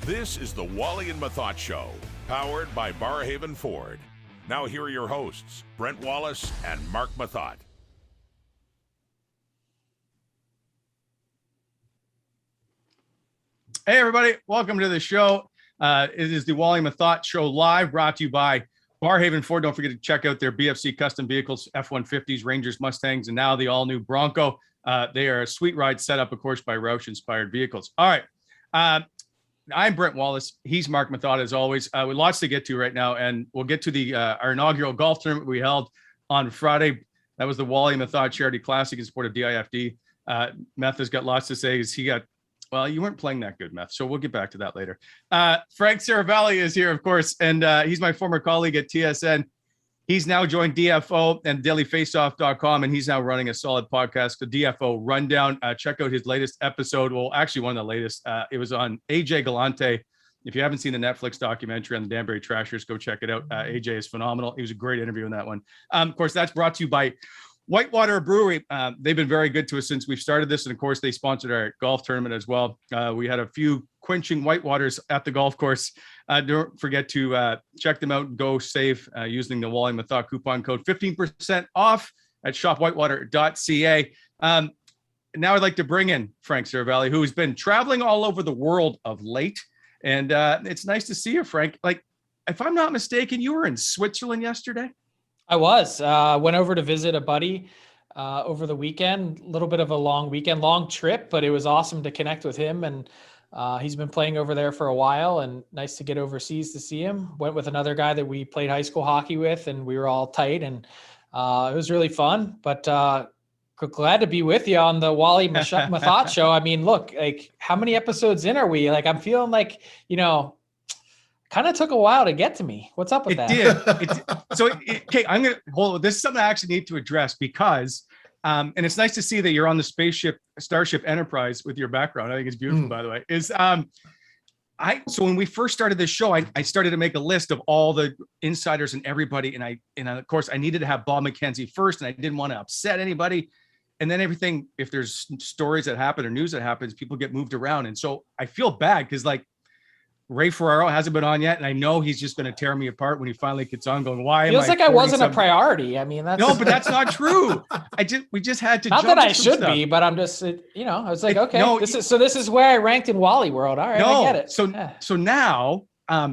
This is the Wally and Methot Show, powered by Barrhaven Ford. Now here are your hosts, Brent Wallace and Marc Methot. Hey, everybody. Welcome to the show. It is the Wally and Methot Show live, brought to you by Barrhaven Ford. Don't forget to check out their BFC custom vehicles, F-150s, Rangers, Mustangs, and now the all-new Bronco. They are a sweet ride set up, of course, by Roush-inspired vehicles. All right. I'm Brent Wallace. He's Marc Methot, as always. With lots to get to right now, and we'll get to the our inaugural golf tournament we held on Friday. That was the Wally and Methot Charity Classic in support of DIFD. Meth has got lots to say. Well, you weren't playing that good, Meth, so we'll get back to that later. Frank Seravalli is here, of course, and he's my former colleague at TSN. He's now joined DFO and dailyfaceoff.com, and he's now running a solid podcast, the DFO Rundown. Check out his latest episode. Well, actually, one of the latest. It was on AJ Galante. If you haven't seen the Netflix documentary on the Danbury Trashers, go check it out. AJ is phenomenal. He was a great interview in that one. Of course, that's brought to you by Whitewater Brewery. They've been very good to us since we've started this. And of course, they sponsored our golf tournament as well. We had a few quenching whitewaters at the golf course. Don't forget to check them out and go save using the Wally Methot coupon code 15% off at shopwhitewater.ca. Now I'd like to bring in Frank Seravalli, who has been traveling all over the world of late. And it's nice to see you, Frank. Like, if I'm not mistaken, you were in Switzerland yesterday. I was. Went over to visit a buddy over the weekend. A little bit of a long trip, but it was awesome to connect with him. And he's been playing over there for a while, and nice to get overseas to see him. Went with another guy that we played high school hockey with, and we were all tight, and it was really fun. But glad to be with you on the Wally Methot Show. I mean, look, like, how many episodes in are we? Like, I'm feeling like, kind of took a while to get to me. What's up with that? Okay, I'm going to hold. This is something I actually need to address because, and it's nice to see that you're on the Starship Enterprise with your background. I think it's beautiful, by the way. So when we first started this show, I started to make a list of all the insiders and everybody. And of course, I needed to have Bob McKenzie first, and I didn't want to upset anybody. And then everything, if there's stories that happen or news that happens, people get moved around. And so I feel bad because, like, Ray Ferraro hasn't been on yet, and I know he's just going to tear me apart when he finally gets on. Going, why? Feels like I wasn't a priority. I mean, that's no, but that's not true. We just had to. Not that I should be, but I'm just, I was like, okay, this is where I ranked in Wally World. All right, I get it. So now,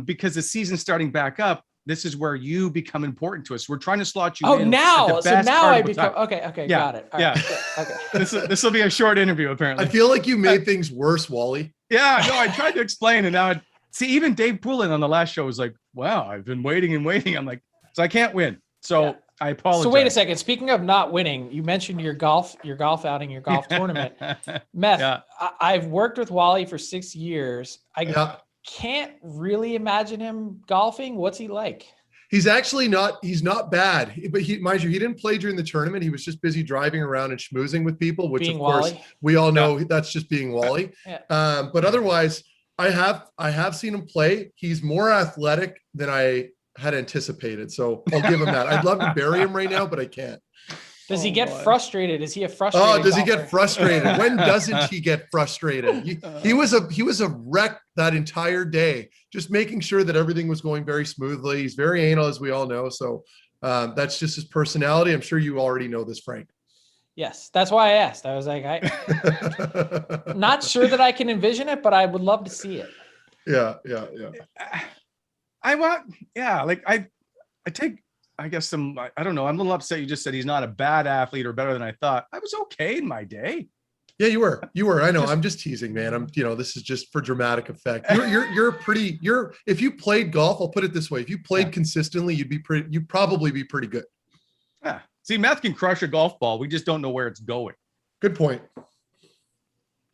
because the season's starting back up, this is where you become important to us. We're trying to slot you in. So now I become okay. Yeah, got it. All right, okay. This will be a short interview, apparently. I feel like you made things worse, Wally. Yeah, no, I tried to explain, and now. See, even Dave Poulin on the last show was like, wow, I've been waiting and waiting. I'm like, so I can't win. So I apologize. So wait a second. Speaking of not winning, you mentioned your golf outing, your golf tournament. Meth, I've worked with Wally for 6 years. I can't really imagine him golfing. What's he like? He's actually he's not bad, but mind you, he didn't play during the tournament. He was just busy driving around and schmoozing with people, which of course we all know that's just being Wally. But otherwise, I have seen him play. He's more athletic than I had anticipated. So I'll give him that. I'd love to bury him right now, but I can't. Does he get frustrated? Is he a frustrated does golfer? He get frustrated? When doesn't he get frustrated? He was a wreck that entire day, just making sure that everything was going very smoothly. He's very anal, as we all know. So that's just his personality. I'm sure you already know this, Frank. Yes, that's why I asked. I was like, not sure that I can envision it, but I would love to see it. Yeah. I take, I guess I don't know. I'm a little upset. You just said he's not a bad athlete or better than I thought. I was okay in my day. Yeah, you were. I know. I'm just teasing, man. This is just for dramatic effect. If you played golf, I'll put it this way. If you played consistently, you'd probably be pretty good. Yeah. See, Meth can crush a golf ball. We just don't know where it's going. Good point.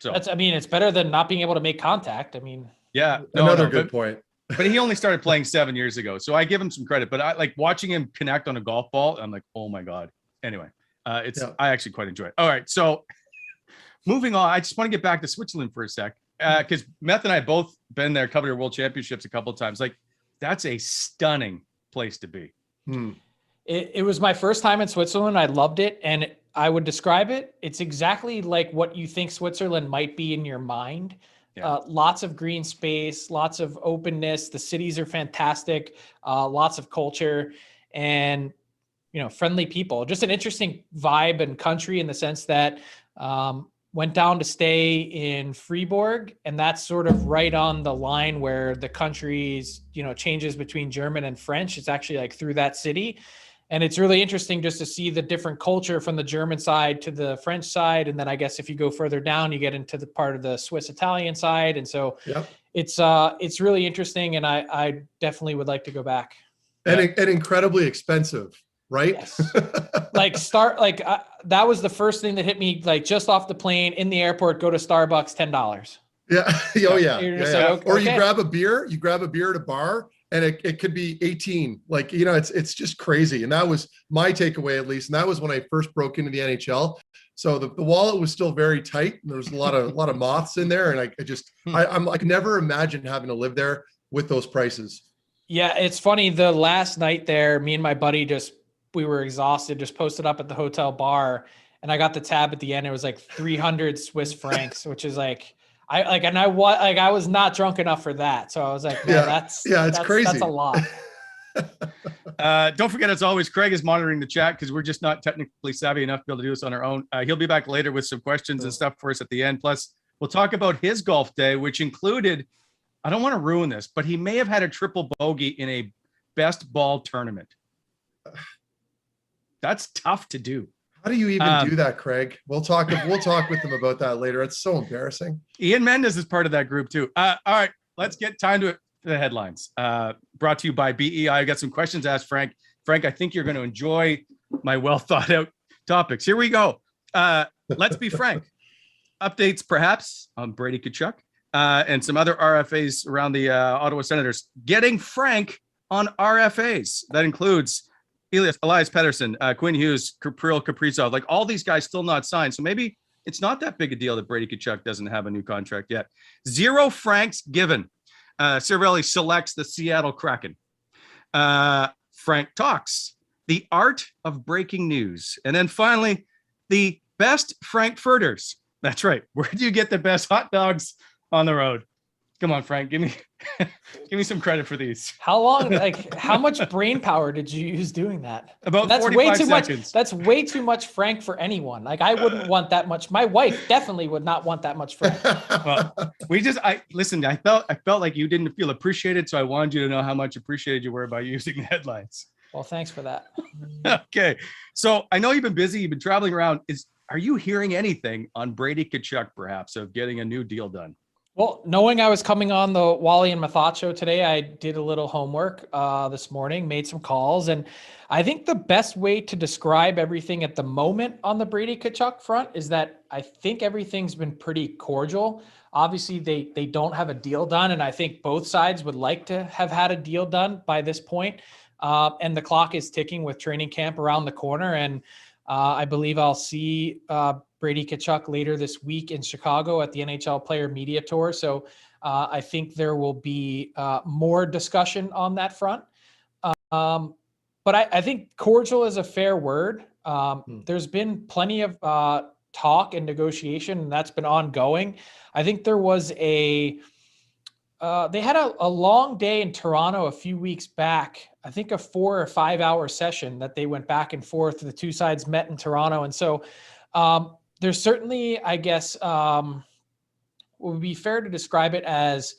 So it's better than not being able to make contact. I mean, yeah, another good point. But he only started playing 7 years ago, so I give him some credit. But I like watching him connect on a golf ball. I'm like, oh my god. Anyway, I actually quite enjoy it. All right, so moving on. I just want to get back to Switzerland for a sec because Meth and I both been there, covered World Championships a couple of times. Like, that's a stunning place to be. It was my first time in Switzerland. I loved it. And I would describe it. It's exactly like what you think Switzerland might be in your mind. Lots of green space, lots of openness. The cities are fantastic, lots of culture, and friendly people. Just an interesting vibe and country in the sense that went down to stay in Fribourg, and that's sort of right on the line where the country's changes between German and French. It's actually like through that city. And it's really interesting just to see the different culture from the German side to the French side. And then I guess if you go further down, you get into the part of the Swiss Italian side. And so it's really interesting. And I definitely would like to go back. And incredibly expensive, right? Yes. That was the first thing that hit me, like just off the plane in the airport, go to Starbucks, $10. Yeah. Oh yeah. Okay. Or you grab a beer at a bar, and it could be 18. Like, it's just crazy. And that was my takeaway, at least. And that was when I first broke into the NHL. So the wallet was still very tight. And there was a lot of moths in there. And I could never imagine having to live there with those prices. Yeah. It's funny. The last night there, me and my buddy we were exhausted, just posted up at the hotel bar, and I got the tab at the end. It was like 300 Swiss francs, which is like, I was not drunk enough for that. So I was like, man, that's crazy. That's a lot. Don't forget, as always, Craig is monitoring the chat because we're just not technically savvy enough to be able to do this on our own. He'll be back later with some questions and stuff for us at the end. Plus, we'll talk about his golf day, which included, I don't want to ruin this, but he may have had a triple bogey in a best ball tournament. That's tough to do. How do you even do that, Craig? We'll talk with them about that later. It's so embarrassing. Ian Mendes is part of that group too. All right, let's get time to the headlines. Brought to you by BEI. I got some questions asked Frank. Frank, I think you're going to enjoy my well thought out topics. Here we go. Let's be frank. Updates perhaps on Brady Tkachuk and some other RFAs around the Ottawa Senators. Getting frank on RFAs. That includes Elias Pettersson, Quinn Hughes, Kaprizov, like all these guys still not signed. So maybe it's not that big a deal that Brady Tkachuk doesn't have a new contract yet. 0 francs given. Seravalli selects the Seattle Kraken. Frank talks the art of breaking news. And then finally, the best Frankfurters. That's right. Where do you get the best hot dogs on the road? Come on, Frank, give me some credit for these. How long, how much brain power did you use doing that? That's 45 way too seconds. Much. That's way too much Frank for anyone. Like, I wouldn't want that much. My wife definitely would not want that much Frank. Well, I felt like you didn't feel appreciated. So I wanted you to know how much appreciated you were by using the headlines. Well, thanks for that. Okay. So I know you've been busy. You've been traveling around. Are you hearing anything on Brady Tkachuk, perhaps, of getting a new deal done? Well, knowing I was coming on the Wally and Methot show today, I did a little homework this morning, made some calls, and I think the best way to describe everything at the moment on the Brady Tkachuk front is that I think everything's been pretty cordial. Obviously, they don't have a deal done, and I think both sides would like to have had a deal done by this point. And the clock is ticking with training camp around the corner, and I believe I'll see Brady Tkachuk later this week in Chicago at the NHL Player Media Tour. So I think there will be more discussion on that front. But I think cordial is a fair word. There's been plenty of talk and negotiation, and that's been ongoing. I think there was they had a long day in Toronto a few weeks back. I think a 4 or 5 hour session that they went back and forth. The two sides met in Toronto. And so there's certainly, I guess, it would be fair to describe it as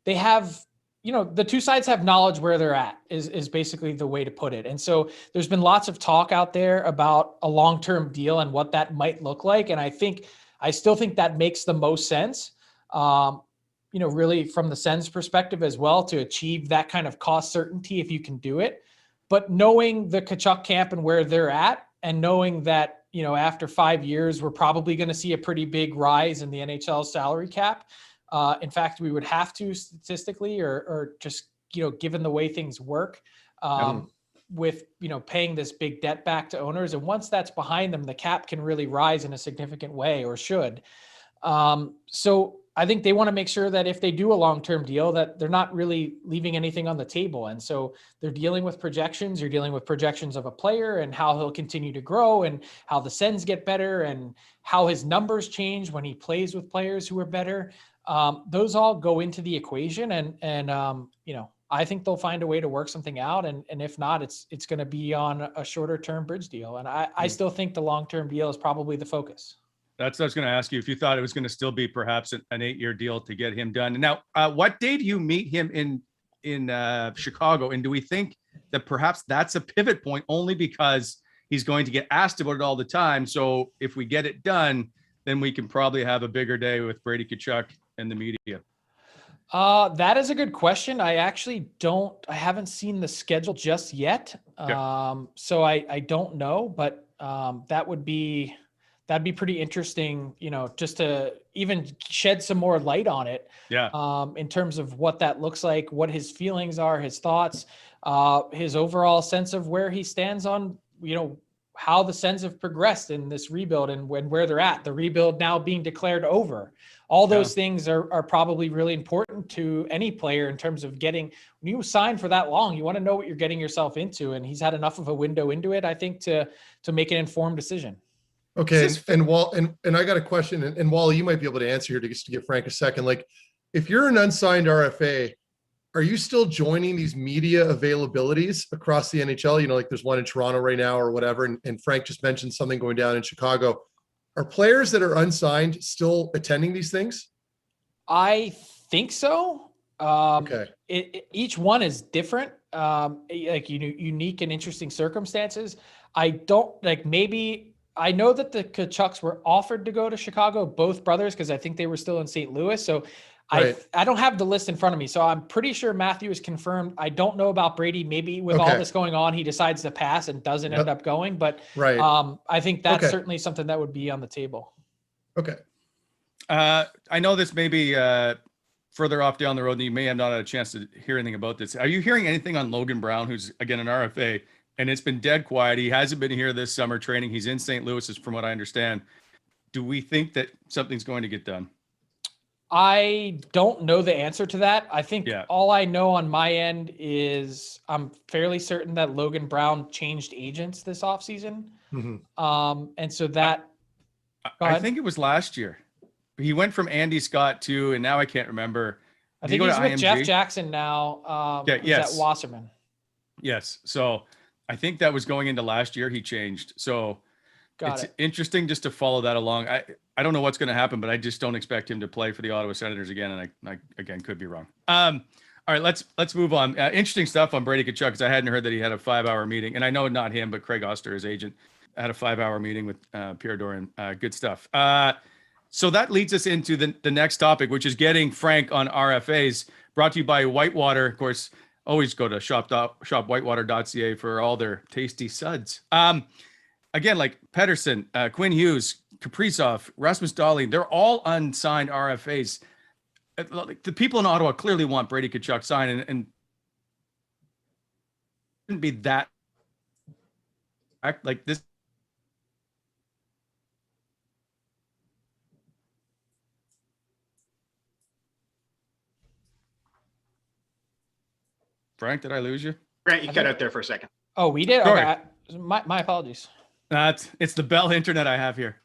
they have, the two sides have knowledge where they're at is basically the way to put it. And so there's been lots of talk out there about a long-term deal and what that might look like. And I still think that makes the most sense. Really from the Sens perspective as well, to achieve that kind of cost certainty if you can do it. But knowing the Tkachuk camp and where they're at, and knowing that, after 5 years, we're probably going to see a pretty big rise in the NHL salary cap. In fact, we would have to statistically, or just, given the way things work, with, paying this big debt back to owners. And once that's behind them, the cap can really rise in a significant way, or should. So I think they want to make sure that if they do a long-term deal, that they're not really leaving anything on the table. And so they're dealing with projections. You're dealing with projections of a player and how he'll continue to grow, and how the Sens get better, and how his numbers change when he plays with players who are better. Those all go into the equation, and I think they'll find a way to work something out. And if not, it's going to be on a shorter term bridge deal. And I still think the long-term deal is probably the focus. That's what I was going to ask you, if you thought it was going to still be perhaps an 8-year deal to get him done. Now, what day do you meet him in Chicago? And do we think that perhaps that's a pivot point, only because he's going to get asked about it all the time? So if we get it done, then we can probably have a bigger day with Brady Tkachuk and the media. That is a good question. I actually I haven't seen the schedule just yet. Okay. So I don't know, but that'd be pretty interesting, just to even shed some more light on it. Yeah. In terms of what that looks like, what his feelings are, his thoughts, his overall sense of where he stands on, how the Sens have progressed in this rebuild and where they're at, the rebuild now being declared over. All those things are probably really important to any player in terms of when you sign for that long, you want to know what you're getting yourself into. And he's had enough of a window into it, I think, to make an informed decision. Okay. And I got a question, and Wally, you might be able to answer here to give Frank a second. Like, if you're an unsigned RFA, are you still joining these media availabilities across the NHL? Like there's one in Toronto right now or whatever. And Frank just mentioned something going down in Chicago. Are players that are unsigned still attending these things? I think so. Okay. Each one is different, unique and interesting circumstances. I don't maybe I know that the Tkachuks were offered to go to Chicago, both brothers, because I think they were still in St. Louis. So right. I don't have the list in front of me. So I'm pretty sure Matthew is confirmed. I don't know about Brady. Maybe with all this going on, he decides to pass and doesn't end up going. But right. I think that's certainly something that would be on the table. Okay. I know this may be further off down the road, and you may have not had a chance to hear anything about this. Are you hearing anything on Logan Brown, who's, again, an RFA? And it's been dead quiet. He hasn't been here this summer training. He's in St. Louis, from what I understand. Do we think that something's going to get done? I don't know the answer to that. I think all I know on my end is I'm fairly certain that Logan Brown changed agents this offseason. Mm-hmm. And so that... I think it was last year. He went from Andy Scott to, and now I can't remember. I think he's with Jeff Jackson now. Yes. At Wasserman. Yes. So I think that was going into last year. He changed. So it's interesting just to follow that along. I don't know what's going to happen, but I just don't expect him to play for the Ottawa Senators again. And I again, could be wrong. All right, let's move on. Interesting stuff on Brady Tkachuk, because I hadn't heard that he had a 5-hour meeting. And I know not him, but Craig Oster, his agent, had a 5-hour meeting with Pierre Dorian. Good stuff. So that leads us into the next topic, which is getting Frank on RFAs, brought to you by Whitewater. Of course, always go to shop.whitewater.ca for all their tasty suds. Again, like Pettersson, Quinn Hughes, Kaprizov, Rasmus Dahlin, they're all unsigned RFAs. The people in Ottawa clearly want Brady Tkachuk signed, and shouldn't be that like this. Frank, did I lose you? Brent, you cut out there for a second. Oh, we did? Sorry. Okay. My apologies. It's the Bell internet I have here.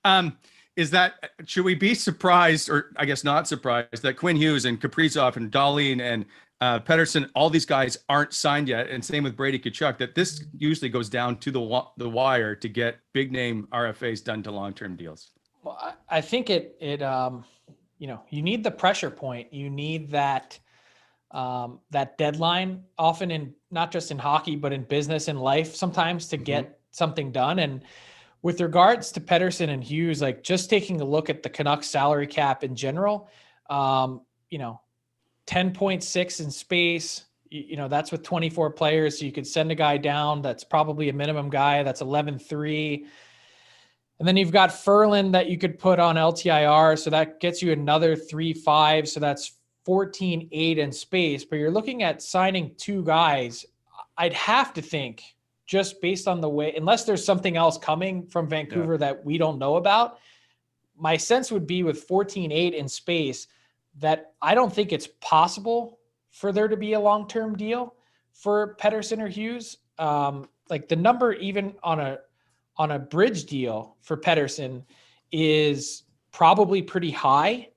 Should we be surprised, or I guess not surprised, that Quinn Hughes and Kaprizov and Dahlin and Pettersson, all these guys aren't signed yet, and same with Brady Tkachuk, that this usually goes down to the wire to get big name RFAs done to long-term deals? Well, I think it you need the pressure point. You need that deadline, often in not just in hockey, but in business and life sometimes, to get something done. And with regards to Pettersson and Hughes, like just taking a look at the Canucks salary cap in general, 10.6 in space, that's with 24 players. So you could send a guy down. That's probably a minimum guy. That's 11.3. And then you've got Ferland that you could put on LTIR. So that gets you another 3.5. So that's 14.8 in space, but you're looking at signing two guys. I'd have to think, just based on the way, unless there's something else coming from Vancouver that we don't know about, my sense would be with 14.8 in space that I don't think it's possible for there to be a long-term deal for Pettersson or Hughes. Like the number, even on a bridge deal for Pettersson, is probably pretty high.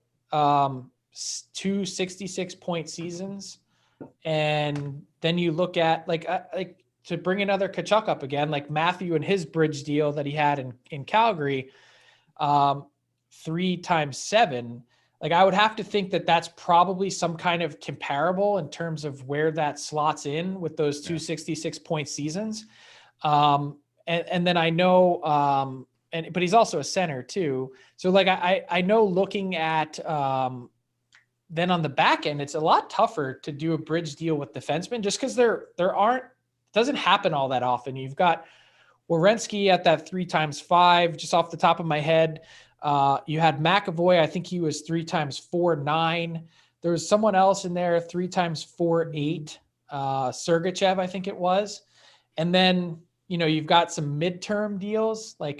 two 66-point seasons. And then you look at like to bring another Tkachuk up again, like Matthew and his bridge deal that he had in Calgary, 3 times 7. Like I would have to think that that's probably some kind of comparable in terms of where that slots in with those two 66-point seasons. And then I know, but he's also a center too. So like, I know looking at, then on the back end, it's a lot tougher to do a bridge deal with defensemen just because doesn't happen all that often. You've got Werenski at that 3 times 5, just off the top of my head. You had McAvoy, I think he was 3 times 4, 9. There was someone else in there, 3 times 4, 8. Sergachev, I think it was. And then, you've got some midterm deals like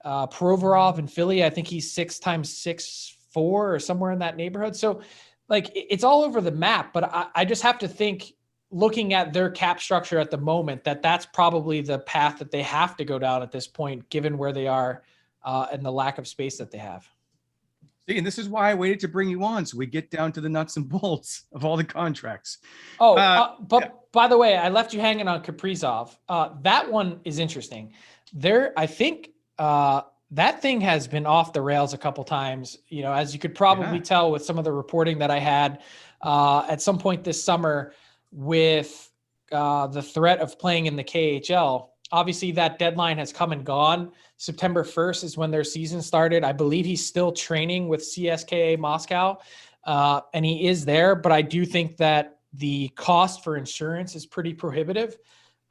Provorov in Philly. I think he's 6 times 6, 4 or somewhere in that neighborhood. So like it's all over the map, but I just have to think, looking at their cap structure at the moment, that's probably the path that they have to go down at this point, given where they are and the lack of space that they have. See, and this is why I waited to bring you on, so we get down to the nuts and bolts of all the contracts. By the way, I left you hanging on Kaprizov. That one is interesting. I think that thing has been off the rails a couple times, as you could probably tell with some of the reporting that I had at some point this summer with the threat of playing in the KHL. Obviously, that deadline has come and gone. September 1st is when their season started. I believe he's still training with CSKA Moscow, and he is there. But I do think that the cost for insurance is pretty prohibitive.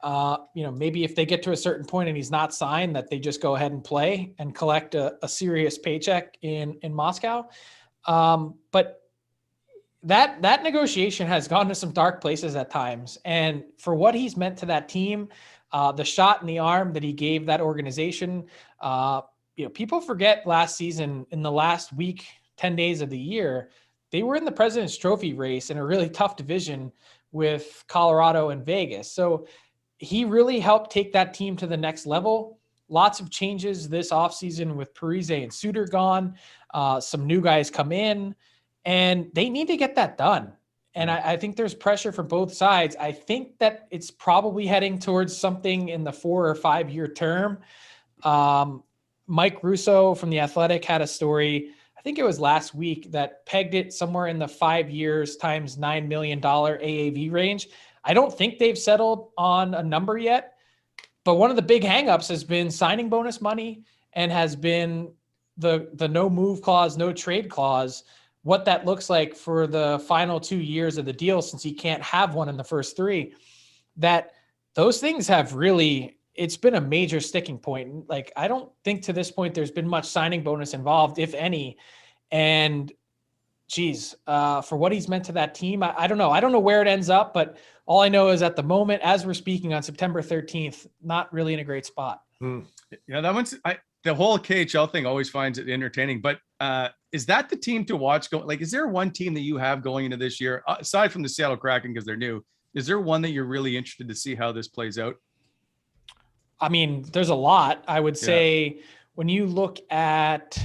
Maybe if they get to a certain point and he's not signed, that they just go ahead and play and collect a serious paycheck in Moscow. But that negotiation has gone to some dark places at times. And for what he's meant to that team, the shot in the arm that he gave that organization, people forget last season, in the last week, 10 days of the year, they were in the President's Trophy race in a really tough division with Colorado and Vegas. So he really helped take that team to the next level. Lots of changes this offseason with Parise and Suter gone. Some new guys come in, and they need to get that done. And I think there's pressure from both sides. I think that it's probably heading towards something in the 4 or 5 year term. Mike Russo from The Athletic had a story, I think it was last week, that pegged it somewhere in the 5 years times $9 million AAV range. I don't think they've settled on a number yet, but one of the big hangups has been signing bonus money and has been the no move clause, no trade clause, what that looks like for the final 2 years of the deal, since he can't have one in the first 3, that those things have really, it's been a major sticking point. Like, I don't think to this point there's been much signing bonus involved, if any. And geez, for what he's meant to that team, I don't know. I don't know where it ends up, but all I know is at the moment, as we're speaking on September 13th, not really in a great spot. Yeah, that one's, the whole KHL thing always finds it entertaining, but is that the team to watch? Is there one team that you have going into this year, aside from the Seattle Kraken, because they're new? Is there one that you're really interested to see how this plays out? I mean, there's a lot. I would say when you look at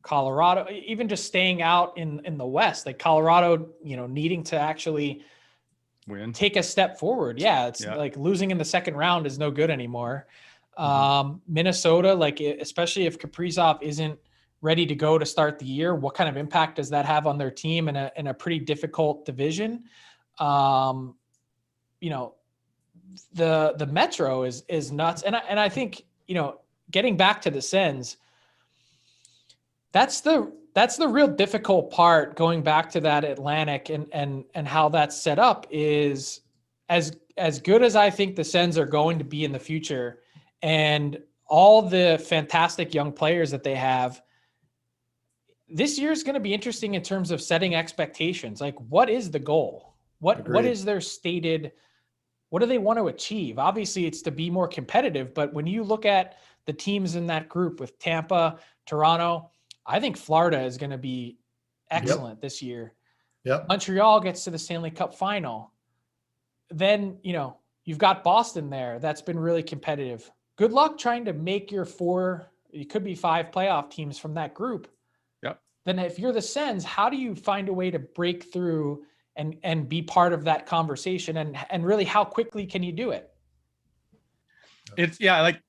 Colorado, even just staying out in the West, like Colorado, needing to actually take a step forward. It's like losing in the second round is no good anymore. Minnesota, like especially if Kaprizov isn't ready to go to start the year, what kind of impact does that have on their team in a pretty difficult division? The Metro is nuts. And I think, getting back to the Sens, that's the real difficult part, going back to that Atlantic and how that's set up, is as good as I think the Sens are going to be in the future, and all the fantastic young players that they have, this year is going to be interesting in terms of setting expectations. Like, what is the goal? What is their stated, what do they want to achieve? Obviously, it's to be more competitive, but when you look at the teams in that group with Tampa, Toronto, I think Florida is going to be excellent this year. Montreal gets to the Stanley Cup final. Then, you've got Boston there. That's been really competitive. Good luck trying to make your 4, it could be 5 playoff teams from that group. then if you're the Sens, how do you find a way to break through and be part of that conversation? And really, how quickly can you do it? It's like,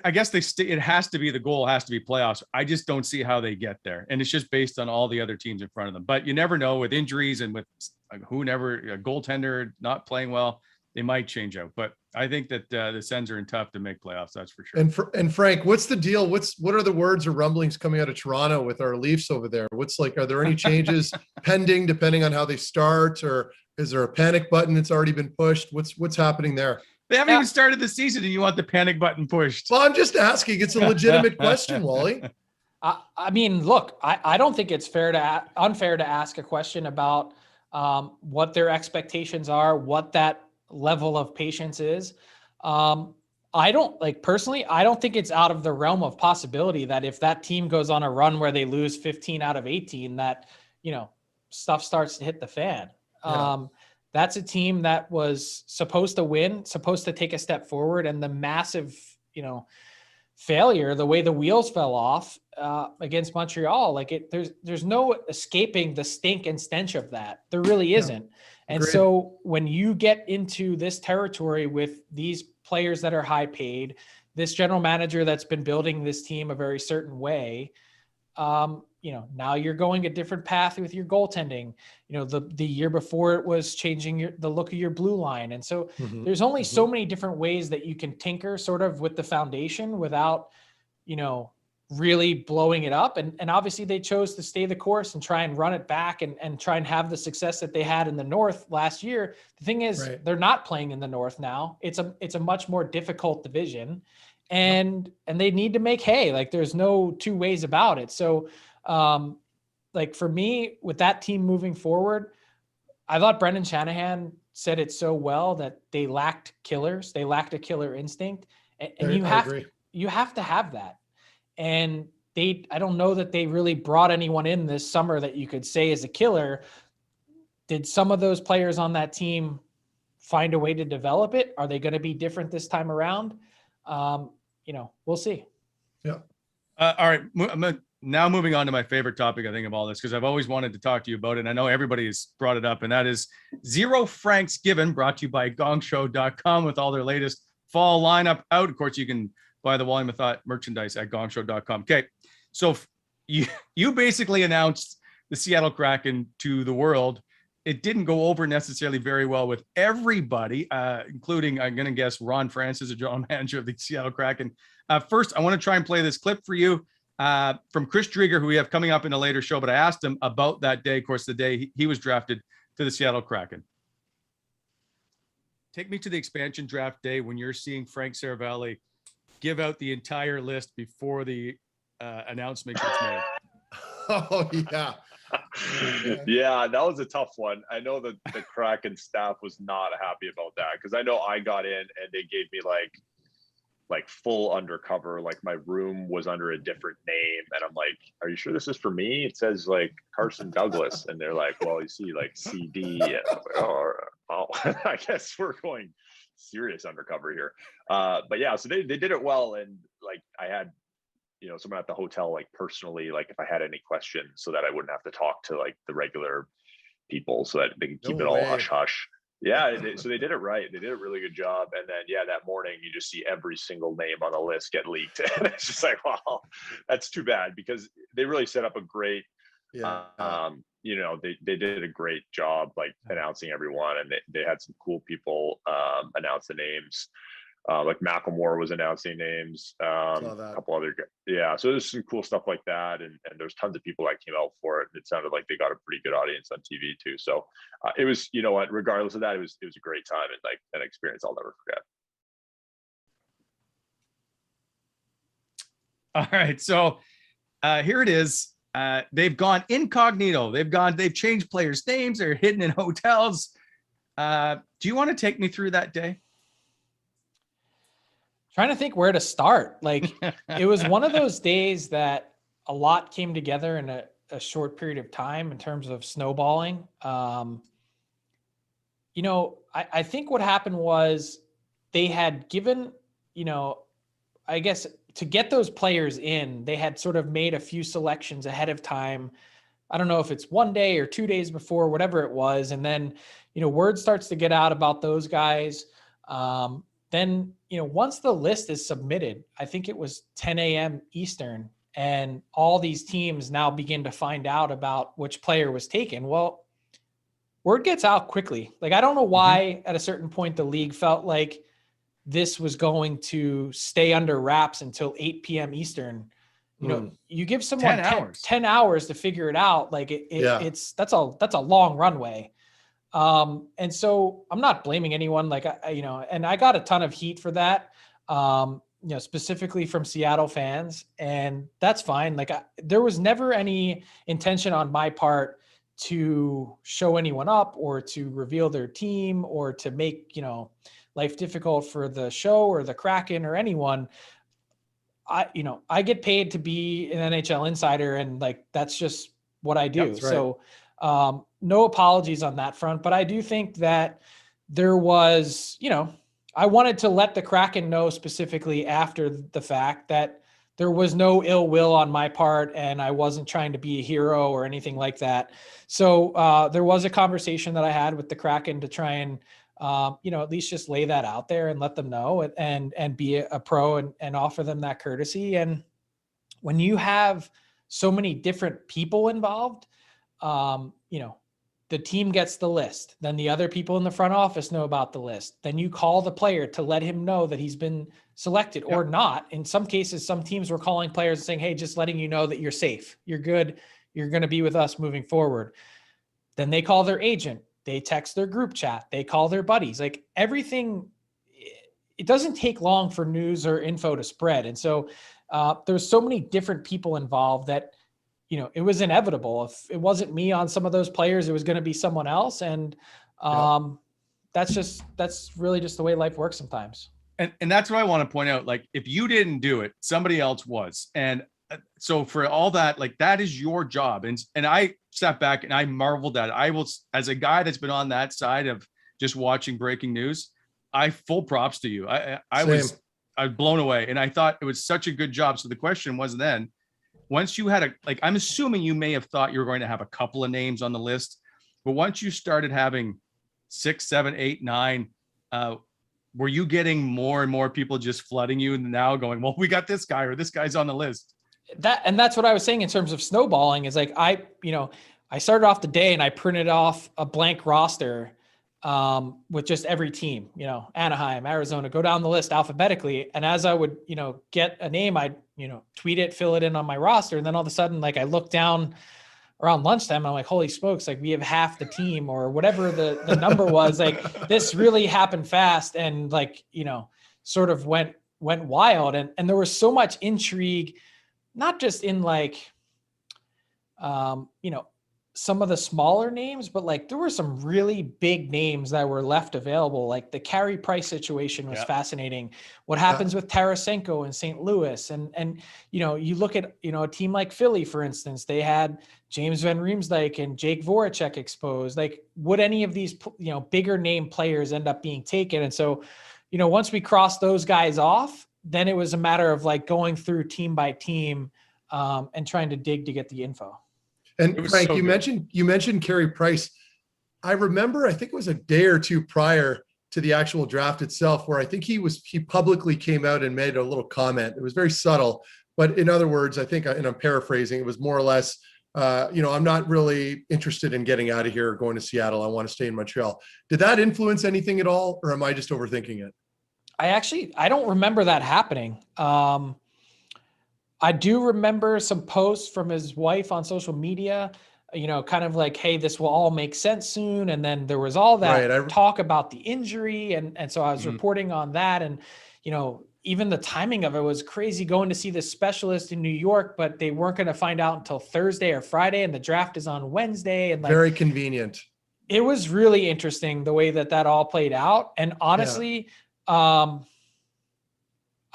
I guess it has to be, the goal has to be playoffs. I just don't see how they get there. And it's just based on all the other teams in front of them. But you never know, with injuries and with a goaltender not playing well, they might change out. But I think that the Sens are in tough to make playoffs. That's for sure. And Frank, what's the deal? What are the words or rumblings coming out of Toronto with our Leafs over there? Are there any changes pending depending on how they start, or is there a panic button that's already been pushed? What's happening there? They haven't even started the season and you want the panic button pushed. Well, I'm just asking. It's a legitimate question, Wally. I mean, look, I don't think it's unfair to ask a question about what their expectations are, what that level of patience is. I don't think it's out of the realm of possibility that if that team goes on a run where they lose 15 out of 18, that, stuff starts to hit the fan. Yeah. That's a team that was supposed to win, supposed to take a step forward, and the massive, failure, the way the wheels fell off against Montreal, there's no escaping the stink and stench of that. There really isn't. And Agreed. So when you get into this territory with these players that are high paid, this general manager that's been building this team a very certain way, now you're going a different path with your goaltending. The year before it was changing the look of your blue line. And so there's only so many different ways that you can tinker sort of with the foundation without, really blowing it up. And obviously they chose to stay the course and try and run it back and try and have the success that they had in the North last year. The thing is, They're not playing in the North now. It's a much more difficult division, and they need to make hay. There's no two ways about it. So, for me, with that team moving forward, I thought Brendan Shanahan said it so well that they lacked killers. They lacked a killer instinct, and you have to have that. And I don't know that they really brought anyone in this summer that you could say is a killer. Did some of those players on that team find a way to develop it? Are they going to be different this time around? We'll see. Yeah. All right. Now moving on to my favorite topic, I think, of all this, because I've always wanted to talk to you about it. And I know everybody's brought it up, and that is Zero Francs Given, brought to you by gongshow.com with all their latest fall lineup out. Of course, you can buy the Wally Methot merchandise at gongshow.com. Okay. So you basically announced the Seattle Kraken to the world. It didn't go over necessarily very well with everybody, including, I'm going to guess, Ron Francis, the general manager of the Seattle Kraken. First, I want to try and play this clip for you from Chris Drieger, who we have coming up in a later show, but I asked him about that day, of course, the day he was drafted to the Seattle Kraken. Take me to the expansion draft day when you're seeing Frank Seravalli give out the entire list before the announcement gets made. Oh, yeah. Yeah, that was a tough one. I know that the Kraken staff was not happy about that, because I know I got in and they gave me like full undercover, like my room was under a different name, and I'm like, are you sure this is for me? It says like Carson Douglas, and they're like, well, you see like CD, and I was like, oh I guess we're going serious undercover here. But yeah, so they did it well, and like I had someone at the hotel, like personally, like if I had any questions, so that I wouldn't have to talk to like the regular people, so that they could keep it all hush hush. Yeah, so they did it right. They did a really good job. And then, that morning you just see every single name on the list get leaked. And it's just like, wow, that's too bad, because they really set up a great, they did a great job, like announcing everyone, and they had some cool people announce the names. Like Macklemore was announcing names, a couple other guys. So there's some cool stuff like that, and there's tons of people that came out for it. It sounded like they got a pretty good audience on TV too. So it was, regardless of that, it was a great time, and like an experience I'll never forget. All right, so here it is. They've gone incognito. They've changed players' names. They're hidden in hotels. Do you want to take me through that day? Trying to think where to start. Like, it was one of those days that a lot came together in a short period of time in terms of snowballing. I think what happened was they had given, I guess to get those players in, they had sort of made a few selections ahead of time. I don't know if it's 1 day or 2 days before, whatever it was. And then, word starts to get out about those guys. Then, once the list is submitted, I think it was 10 a.m. Eastern, and all these teams now begin to find out about which player was taken. Well, word gets out quickly. Like, I don't know why at a certain point the league felt like this was going to stay under wraps until 8 p.m. Eastern. You give someone 10 hours to figure it out. Like that's a long runway. And so I'm not blaming anyone. Like, and I got a ton of heat for that, specifically from Seattle fans, and that's fine. Like, there was never any intention on my part to show anyone up or to reveal their team or to make, life difficult for the show or the Kraken or anyone. I get paid to be an NHL insider, and like, that's just what I do. Right. So, no apologies on that front, but I do think that there was, I wanted to let the Kraken know specifically after the fact that there was no ill will on my part, and I wasn't trying to be a hero or anything like that. So, there was a conversation that I had with the Kraken to try and, at least just lay that out there and let them know and be a pro and offer them that courtesy. And when you have so many different people involved, the team gets the list, then the other people in the front office know about the list. Then you call the player to let him know that he's been selected or not. In some cases, some teams were calling players and saying, hey, just letting you know that you're safe. You're good. You're going to be with us moving forward. Then they call their agent. They text their group chat. They call their buddies. Like, everything, it doesn't take long for news or info to spread. And so there's so many different people involved that, it was inevitable. If it wasn't me on some of those players, it was going to be someone else. And that's really just the way life works sometimes. And that's what I want to point out. Like, if you didn't do it, somebody else was. And so for all that, like, that is your job. And I sat back and I marveled at it. I will, as a guy that's been on that side of just watching breaking news, I full props to you. I was blown away, and I thought it was such a good job. So the question was then, once you had I'm assuming you may have thought you were going to have a couple of names on the list, but once you started having 6, 7, 8, 9, were you getting more and more people just flooding you and now going, well, we got this guy or this guy's on the list? That's what I was saying in terms of snowballing is like, I started off the day and I printed off a blank roster with just every team, Anaheim, Arizona, go down the list alphabetically. And as I would, get a name, I'd, tweet it, fill it in on my roster. And then all of a sudden, like, I look down around lunchtime, and I'm like, holy smokes, like, we have half the team or whatever the number was. Like, this really happened fast and, like, sort of went wild. And there was so much intrigue, not just in like, some of the smaller names, but like, there were some really big names that were left available. Like, the Carey Price situation was fascinating. What happens with Tarasenko in St. Louis? And, you look at, a team like Philly, for instance, they had James Van Riemsdyk and Jake Voracek exposed. Like, would any of these, bigger name players end up being taken? And so, once we crossed those guys off, then it was a matter of like going through team by team and trying to dig to get the info. And Frank, you mentioned Carey Price. I remember, I think it was a day or two prior to the actual draft itself, where I think he publicly came out and made a little comment. It was very subtle, but in other words, I think, and I'm paraphrasing, it was more or less, I'm not really interested in getting out of here or going to Seattle. I want to stay in Montreal. Did that influence anything at all, or am I just overthinking it? I don't remember that happening. I do remember some posts from his wife on social media, kind of like, hey, this will all make sense soon. And then there was all that talk about the injury. And so I was reporting on that. And, even the timing of it was crazy, going to see the specialist in New York, but they weren't going to find out until Thursday or Friday. And the draft is on Wednesday. And like, very convenient. It was really interesting the way that all played out. And honestly, I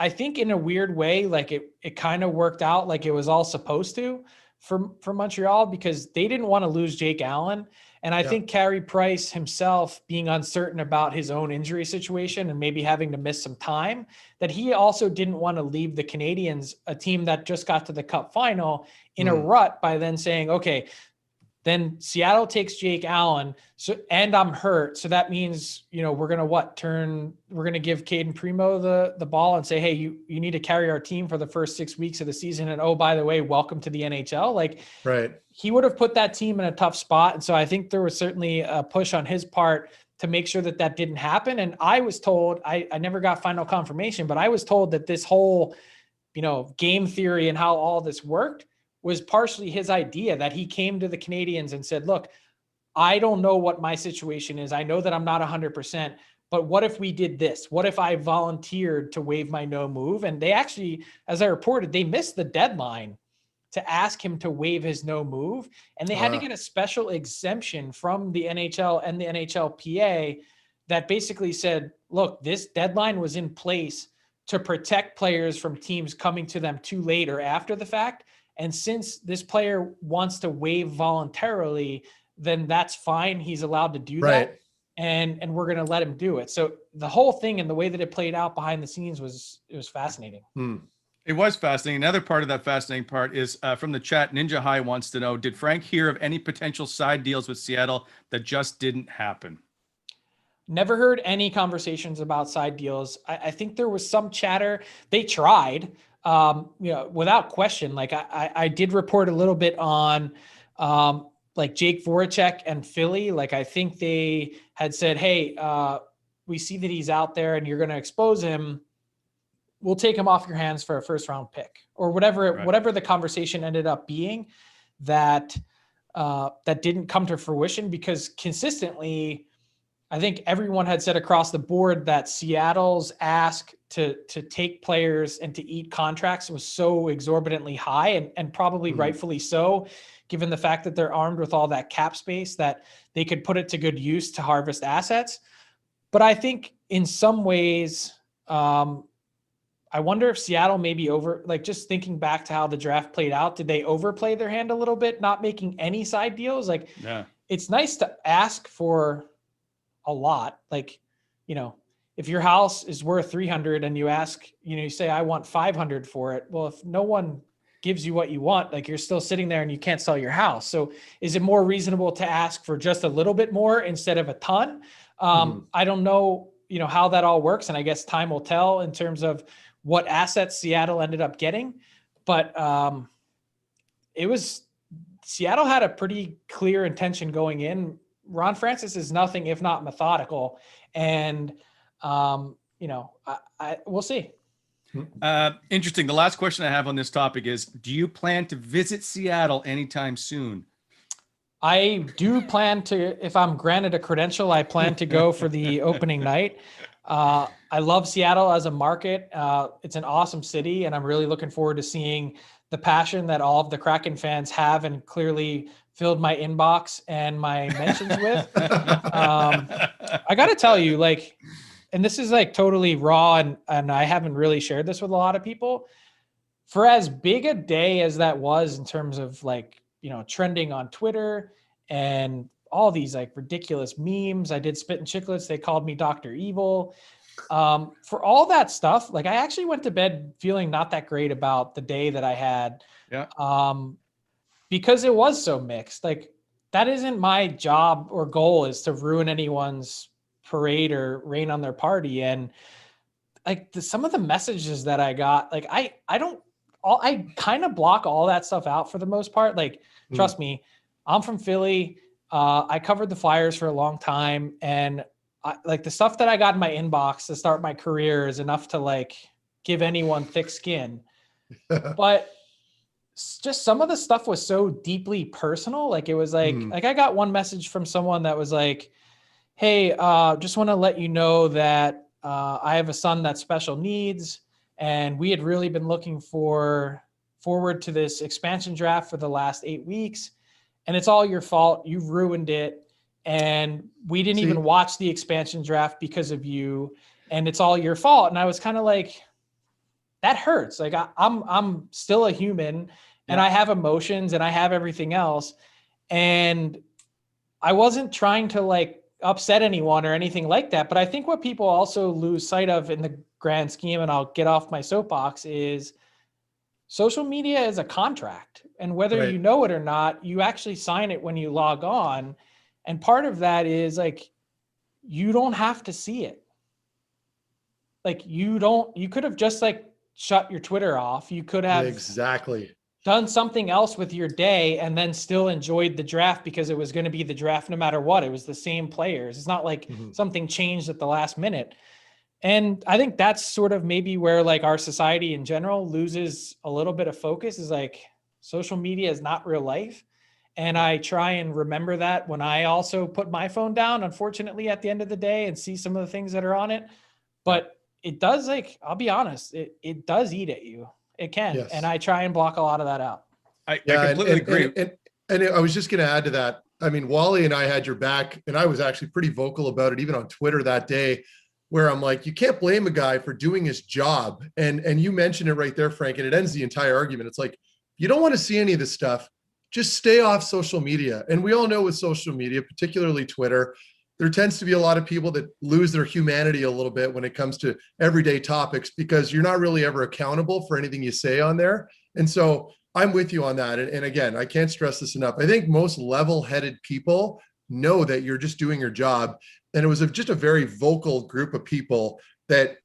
think in a weird way, like it kind of worked out like it was all supposed to, for Montreal because they didn't want to lose Jake Allen. And I think Carey Price himself being uncertain about his own injury situation and maybe having to miss some time, that he also didn't want to leave the Canadiens, a team that just got to the Cup final, in a rut by then saying, okay, then Seattle takes Jake Allen, and I'm hurt. So that means, we're going to give Caden Primo the ball and say, hey, you need to carry our team for the first 6 weeks of the season. And oh, by the way, welcome to the NHL. Like, right. He would have put that team in a tough spot. And so I think there was certainly a push on his part to make sure that didn't happen. And I was told, I never got final confirmation, but I was told that this whole, game theory and how all this worked was partially his idea, that he came to the Canadiens and said, look, I don't know what my situation is. I know that I'm not 100%, but what if we did this? What if I volunteered to waive my no move? And they actually, as I reported, they missed the deadline to ask him to waive his no move. And they had to get a special exemption from the NHL and the NHLPA that basically said, look, this deadline was in place to protect players from teams coming to them too late or after the fact. And since this player wants to waive voluntarily, then that's fine. He's allowed to do that. And we're going to let him do it. So the whole thing and the way that it played out behind the scenes was fascinating. It was fascinating. Another part of that fascinating part is from the chat. Ninja High wants to know, did Frank hear of any potential side deals with Seattle that just didn't happen? Never heard any conversations about side deals. I think there was some chatter. They tried. Without question, like I did report a little bit on like Jake Voracek and Philly. Like I think they had said, hey, we see that he's out there and you're going to expose him. We'll take him off your hands for a first round pick or whatever the conversation ended up being, that didn't come to fruition because consistently, I think everyone had said across the board that Seattle's ask to take players and to eat contracts was so exorbitantly high and probably rightfully so, given the fact that they're armed with all that cap space that they could put it to good use to harvest assets. But I think in some ways, I wonder if Seattle maybe just thinking back to how the draft played out, did they overplay their hand a little bit, not making any side deals? Like, It's nice to ask for a lot. Like, if your house is worth 300 and you ask, you say, I want 500 for it. Well, if no one gives you what you want, like you're still sitting there and you can't sell your house. So is it more reasonable to ask for just a little bit more instead of a ton? I don't know, how that all works. And I guess time will tell in terms of what assets Seattle ended up getting. But Seattle had a pretty clear intention going in. Ron Francis is nothing if not methodical. And, we'll see. Interesting. The last question I have on this topic is, do you plan to visit Seattle anytime soon? I do plan to, if I'm granted a credential, I plan to go for the opening night. I love Seattle as a market. It's an awesome city, and I'm really looking forward to seeing the passion that all of the Kraken fans have and clearly filled my inbox and my mentions with. I got to tell you, and this is totally raw, and I haven't really shared this with a lot of people. For as big a day as that was in terms of trending on Twitter and all these ridiculous memes, I did Spit and Chicklets. They called me Dr. Evil. For all that stuff, I actually went to bed feeling not that great about the day that I had. Yeah. Because it was so mixed. That isn't my job or goal, is to ruin anyone's parade or rain on their party. And some of the messages that I got, I kind of block all that stuff out for the most part. Trust me, I'm from Philly. I covered the Flyers for a long time, and the stuff that I got in my inbox to start my career is enough to give anyone thick skin. But just some of the stuff was so deeply personal. It was I got one message from someone that was hey, just want to let you know that I have a son that's special needs, and we had really been looking forward to this expansion draft for the last 8 weeks. And it's all your fault. You've ruined it. And we didn't even watch the expansion draft because of you. And it's all your fault. And I was kind of that hurts. I'm still a human, and I have emotions and I have everything else. And I wasn't trying to like upset anyone or anything like that. But I think what people also lose sight of in the grand scheme, and I'll get off my soapbox, is social media is a contract. And whether you know it or not, you actually sign it when you log on. And part of that is like, you don't have to see it. Like you could have just like shut your Twitter off. You could have done something else with your day and then still enjoyed the draft because it was going to be the draft no matter what. It was the same players. It's not like something changed at the last minute. And I think that's sort of maybe where like our society in general loses a little bit of focus, is like social media is not real life. And I try and remember that when I also put my phone down, unfortunately, at the end of the day, and see some of the things that are on it. But it does, like, I'll be honest, it does eat at you. It can. Yes. And I try and block a lot of that out. I completely agree. And I was just going to add to that. I mean, Wally and I had your back, and I was actually pretty vocal about it, even on Twitter that day, where I'm like, you can't blame a guy for doing his job. And you mentioned it right there, Frank, and it ends the entire argument. It's like, you don't want to see any of this stuff. Just stay off social media. And we all know with social media, particularly Twitter, there tends to be a lot of people that lose their humanity a little bit when it comes to everyday topics, because you're not really ever accountable for anything you say on there. And so I'm with you on that. And again, I can't stress this enough. I think most level-headed people know that you're just doing your job. And it was just a very vocal group of people that,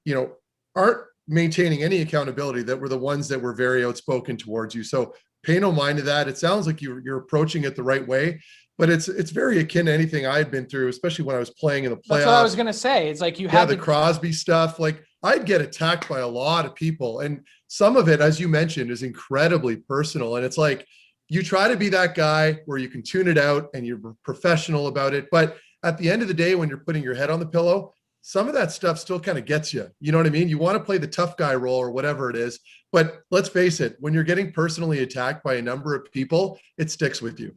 aren't maintaining any accountability, that were the ones that were very outspoken towards you. So pay no mind to that. It sounds like you're approaching it the right way, but it's very akin to anything I had been through, especially when I was playing in the playoffs. That's what I was going to say. It's like you had the Crosby stuff. Like I'd get attacked by a lot of people, and some of it, as you mentioned, is incredibly personal. And it's like, you try to be that guy where you can tune it out and you're professional about it. But at the end of the day, when you're putting your head on the pillow, some of that stuff still kind of gets you. You know what I mean? You want to play the tough guy role or whatever it is. But let's face it, when you're getting personally attacked by a number of people, it sticks with you.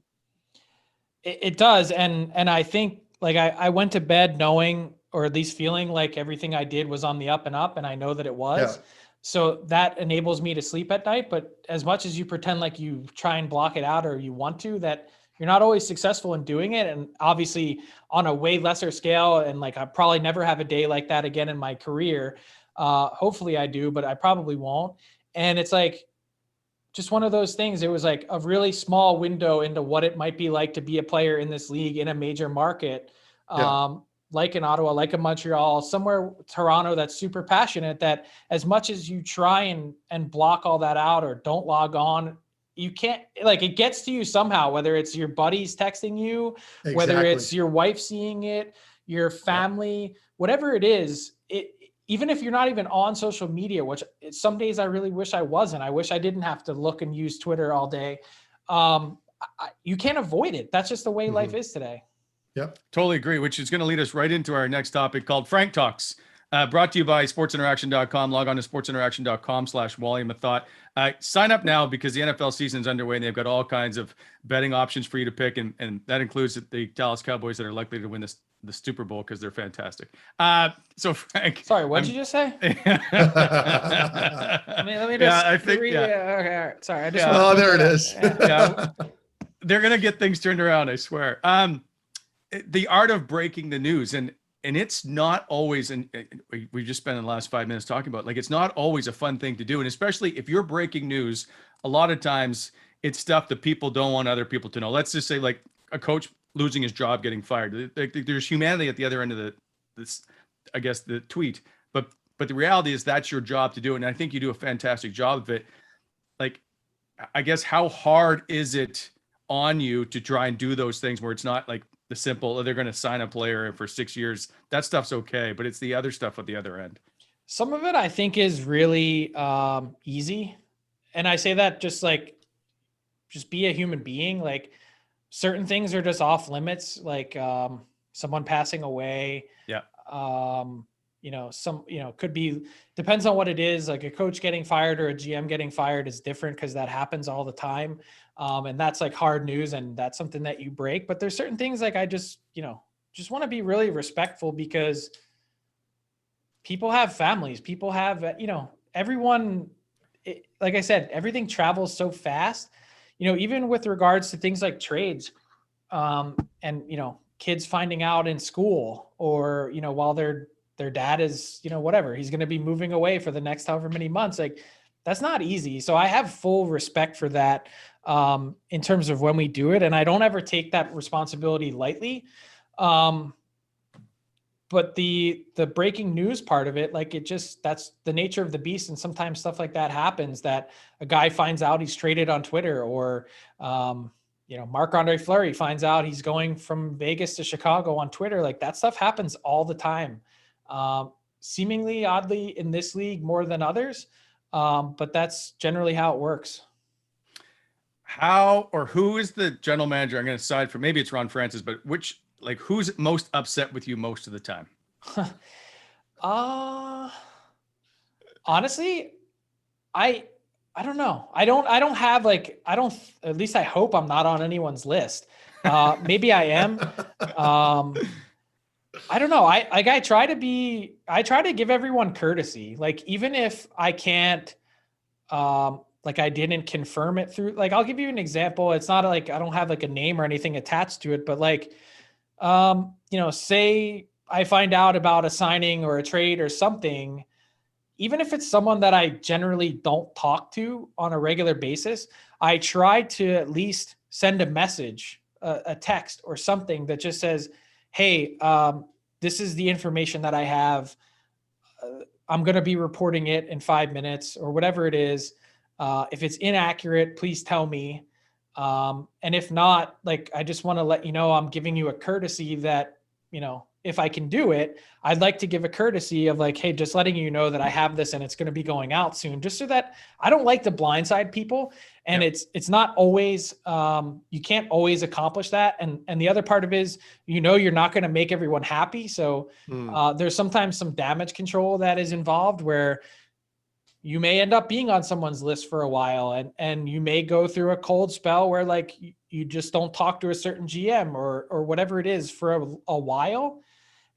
It does. And I think like I went to bed knowing, or at least feeling like everything I did was on the up and up. And I know that it was. Yeah. So that enables me to sleep at night. But as much as you pretend like you try and block it out, or you want to, that you're not always successful in doing it. And obviously on a way lesser scale. And like, I probably never have a day like that again in my career. Hopefully I do, but I probably won't. And it's like, just one of those things. It was like a really small window into what it might be like to be a player in this league in a major market. Like in Ottawa, like in Montreal, somewhere, Toronto, that's super passionate, that as much as you try and block all that out or don't log on, you can't, like, it gets to you somehow, whether it's your buddies texting you, whether it's your wife seeing it, your family, whatever it is, even if you're not even on social media, which some days I really wish I wasn't. I wish I didn't have to look and use Twitter all day. You can't avoid it. That's just the way life is today. Yep, totally agree, which is going to lead us right into our next topic called Frank Talks, brought to you by sportsinteraction.com. Log on to sportsinteraction.com/Wally Methot. Sign up now because the NFL season is underway and they've got all kinds of betting options for you to pick. And that includes the Dallas Cowboys that are likely to win the Super Bowl because they're fantastic. So Frank. Sorry, what did you just say? Let me just. Yeah, I think. Okay, all right. Sorry, I just. Yeah. Oh, there it is. They're going to get things turned around, I swear. The art of breaking the news, and it's not always, and we just spent the last 5 minutes talking about, like, it's not always a fun thing to do. And especially if you're breaking news, a lot of times it's stuff that people don't want other people to know. Let's just say like a coach losing his job, getting fired. There's humanity at the other end of the tweet, but the reality is that's your job to do. And I think you do a fantastic job of it. Like, I guess, how hard is it on you to try and do those things where it's not like the simple, they're going to sign a player for 6 years. That stuff's okay, but it's the other stuff at the other end. Some of it I think is really easy. And I say that just be a human being. Like, certain things are just off limits, like someone passing away. Yeah. Could be, depends on what it is. Like a coach getting fired or a GM getting fired is different because that happens all the time. And that's like hard news, and that's something that you break. But there's certain things like I just want to be really respectful, because people have families, people have, everyone, like I said, everything travels so fast, even with regards to things like trades, and, kids finding out in school, or, while their dad is, whatever, he's going to be moving away for the next however many months. Like, that's not easy. So I have full respect for that, in terms of when we do it. And I don't ever take that responsibility lightly. But the breaking news part of it, like, that's the nature of the beast. And sometimes stuff like that happens, that a guy finds out he's traded on Twitter, or, Marc-Andre Fleury finds out he's going from Vegas to Chicago on Twitter. Like, that stuff happens all the time. Seemingly oddly in this league more than others. But that's generally how it works. How, or who is the general manager? I'm going to decide for, maybe it's Ron Francis, but who's most upset with you most of the time? Honestly, I don't know. I don't have at least I hope I'm not on anyone's list. Maybe I am. I don't know. I try to give everyone courtesy. Like, even if I can't, I didn't confirm it through, I'll give you an example. It's not like I don't have a name or anything attached to it, but say I find out about a signing or a trade or something, even if it's someone that I generally don't talk to on a regular basis, I try to at least send a message, a text or something that just says, hey, this is the information that I have. I'm going to be reporting it in 5 minutes or whatever it is. If it's inaccurate, please tell me. And if not, I just want to let you know, I'm giving you a courtesy that, if I can do it, I'd like to give a courtesy of hey, just letting you know that I have this and it's going to be going out soon, just so that I don't like to blindside people. And it's not always, you can't always accomplish that. And the other part of it is, you're not going to make everyone happy. So there's sometimes some damage control that is involved, where you may end up being on someone's list for a while, and you may go through a cold spell where you just don't talk to a certain GM or whatever it is for a while.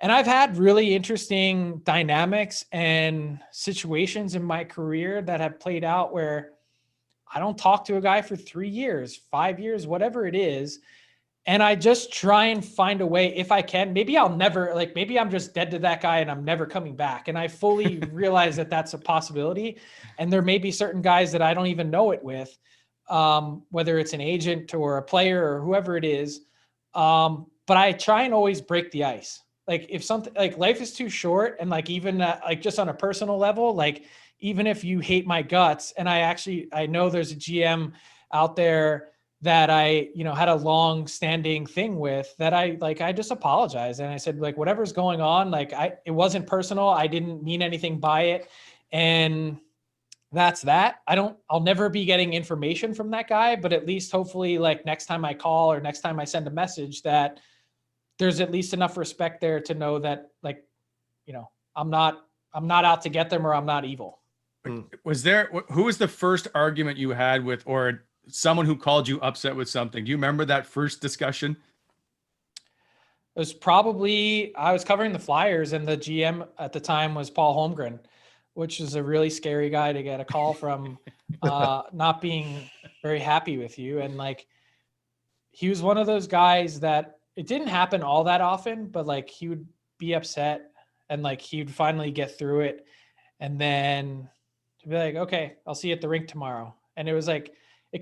And I've had really interesting dynamics and situations in my career that have played out where I don't talk to a guy for 3 years, 5 years, whatever it is. And I just try and find a way, if I can. Maybe I'll never, maybe I'm just dead to that guy and I'm never coming back. And I fully realize that that's a possibility. And there may be certain guys that I don't even know it with, whether it's an agent or a player or whoever it is. But I try and always break the ice. If something, life is too short, and even just on a personal level, even if you hate my guts, and I know there's a GM out there that I, had a long standing thing with, that I just apologize. And I said, whatever's going on, it wasn't personal. I didn't mean anything by it. And that's that. I'll never be getting information from that guy, but at least hopefully next time I call or next time I send a message, that there's at least enough respect there to know that I'm not out to get them, or I'm not evil. Who was the first argument you had with, or someone who called you upset with something? Do you remember that first discussion? It was probably, I was covering the Flyers, and the GM at the time was Paul Holmgren, which is a really scary guy to get a call from, not being very happy with you. And he was one of those guys that it didn't happen all that often, but he would be upset, and he'd finally get through it. And then to be okay, I'll see you at the rink tomorrow. And it was it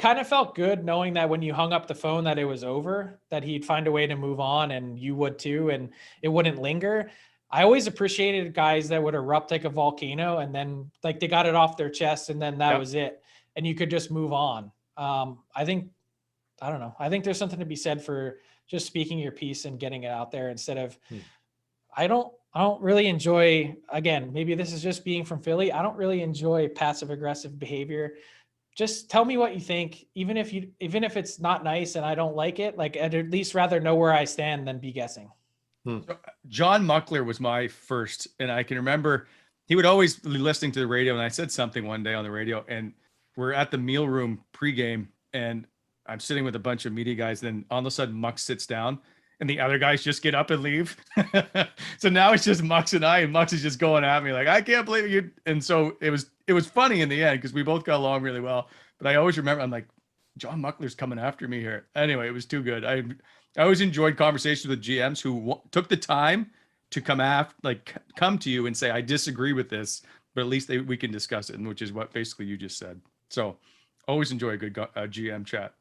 kind of felt good knowing that when you hung up the phone that it was over, that he'd find a way to move on, and you would too, and it wouldn't linger. I always appreciated guys that would erupt like a volcano, and then they got it off their chest, and then that was it. And you could just move on. I think there's something to be said for just speaking your piece and getting it out there instead of, I don't really enjoy, again, maybe this is just being from Philly, I don't really enjoy passive aggressive behavior. Just tell me what you think, even if it's not nice and I don't like it, I'd at least rather know where I stand than be guessing. So John Muckler was my first, and I can remember he would always be listening to the radio, and I said something one day on the radio, and we're at the meal room pregame, and I'm sitting with a bunch of media guys. Then all of a sudden Muck sits down, and the other guys just get up and leave. So now it's just Mux and I, and Mux is just going at me I can't believe you. And so it it was funny in the end because we both got along really well. But I always remember, I'm like, John Muckler's coming after me here. Anyway, it was too good. I always enjoyed conversations with GMs who took the time to come to you and say, I disagree with this, but at least we can discuss it, and which is what basically you just said. So always enjoy a good GM chat.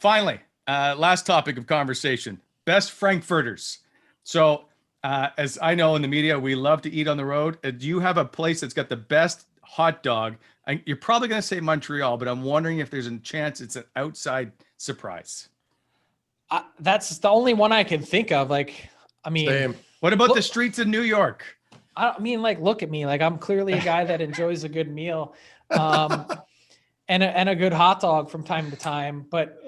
Finally, last topic of conversation, best Frankfurters. So as I know in the media, we love to eat on the road. Do you have a place that's got the best hot dog? You're probably going to say Montreal, but I'm wondering if there's a chance it's an outside surprise. That's the only one I can think of. Same. What about the streets of New York? Look at me. I'm clearly a guy that enjoys a good meal, and a good hot dog from time to time. But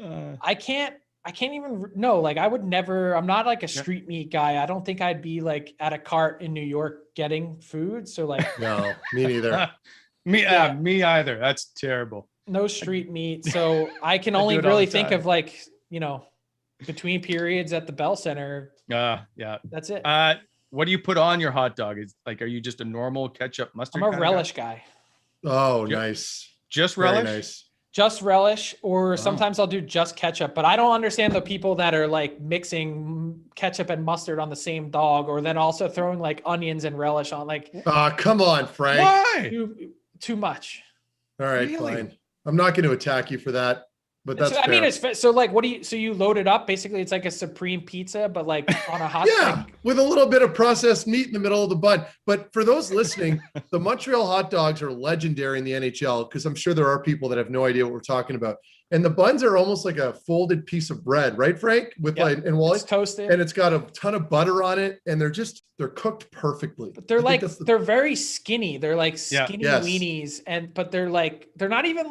I can't even know. I would never. I'm not a street meat guy. I don't think I'd be at a cart in New York getting food. So no, me neither. Me either. That's terrible. No street meat. So I can only really think of between periods at the Bell Center. Yeah. That's it. What do you put on your hot dog? Are you just a normal ketchup mustard? I'm a relish guy. Oh, nice. Just Very relish? Nice. Just relish, or sometimes I'll do just ketchup, but I don't understand the people that are mixing ketchup and mustard on the same dog, or then also throwing onions and relish on Come on, Frank. Why? Too much. All right, Really? fine. I'm not going to attack you for that, but that's fair. It's so what do you? So you load it up. Basically, it's like a supreme pizza, but on a hot. Yeah, with a little bit of processed meat in the middle of the bun. But for those listening, the Montreal hot dogs are legendary in the NHL because I'm sure there are people that have no idea what we're talking about. And the buns are almost like a folded piece of bread, right, Frank? And Wally, it's toasted, and it's got a ton of butter on it, and they're cooked perfperfectly. But they're they're very skinny. They're skinny Yes. weenies, but they're not even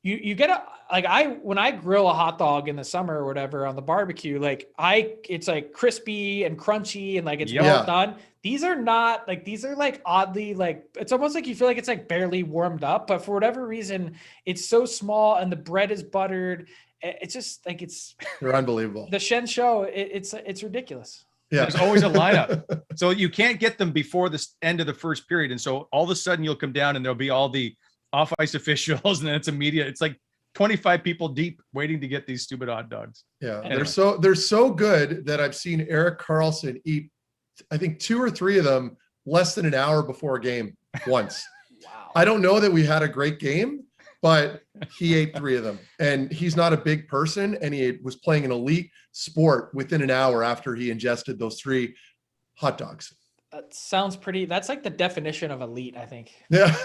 You get when I grill a hot dog in the summer or whatever on the barbecue, it's crispy and crunchy and it's well done. These are not these are oddly it's almost you feel it's barely warmed up, but for whatever reason it's so small and the bread is buttered. It's just they're unbelievable. The Shen show. It's ridiculous. Yeah. There's always a lineup. So you can't get them before the end of the first period. And so all of a sudden you'll come down and there'll be all the off ice officials, and then it's immediate. It's 25 people deep waiting to get these stupid hot dogs. Yeah. Anyway. They're so good that I've seen Eric Carlson eat, I think 2 or 3 of them less than an hour before a game once. Wow. I don't know that we had a great game, but he ate 3 of them, and he's not a big person. And he was playing an elite sport within an hour after he ingested those 3 hot dogs. That sounds pretty. That's the definition of elite, I think. Yeah.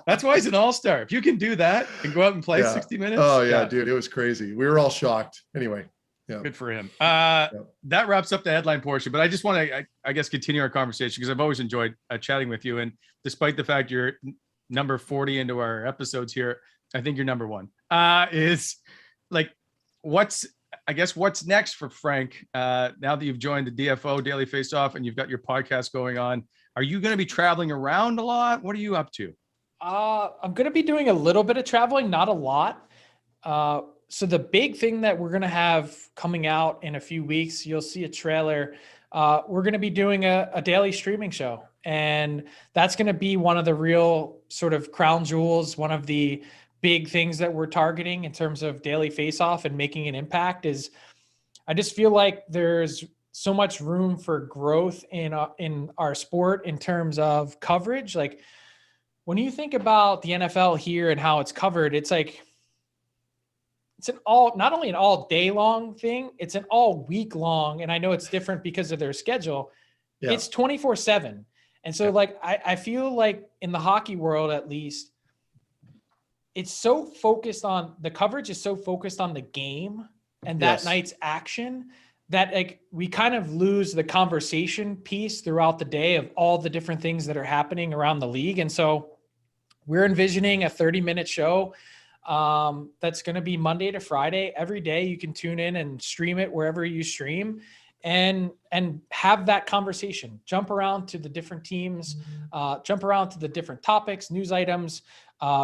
That's why he's an all-star. If you can do that and go out and play 60 minutes. Oh yeah, dude, it was crazy. We were all shocked. Anyway, yeah. Good for him. That wraps up the headline portion, but I just want to, I guess, continue our conversation because I've always enjoyed chatting with you. And despite the fact you're number 40 into our episodes here, I think you're number 1. Is what's next for Frank now that you've joined the DFO Daily Faceoff and you've got your podcast going on? Are you going to be traveling around a lot? What are you up to? I'm going to be doing a little bit of traveling, not a lot. So the big thing that we're going to have coming out in a few weeks, you'll see a trailer. We're going to be doing a daily streaming show, and that's going to be one of the real sort of crown jewels. One of the big things that we're targeting in terms of daily face-off and making an impact is I just feel like there's so much room for growth in our sport in terms of coverage. When you think about the NFL here and how it's covered, it's it's not only an all day long thing, it's an all week long. And I know it's different because of their schedule. Yeah. It's 24/7. And so I feel like in the hockey world, at least, it's so focused on the coverage is so focused on the game and that night's action that we kind of lose the conversation piece throughout the day of all the different things that are happening around the league. And so we're envisioning a 30-minute show that's going to be Monday to Friday. Every day you can tune in and stream it wherever you stream and have that conversation, jump around to the different teams, jump around to the different topics, news items,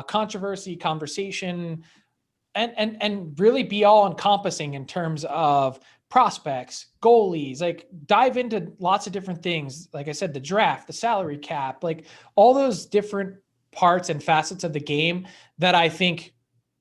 controversy, conversation, and really be all encompassing in terms of prospects, goalies, like dive into lots of different things. Like I said, the draft, the salary cap, like all those different parts and facets of the game that I think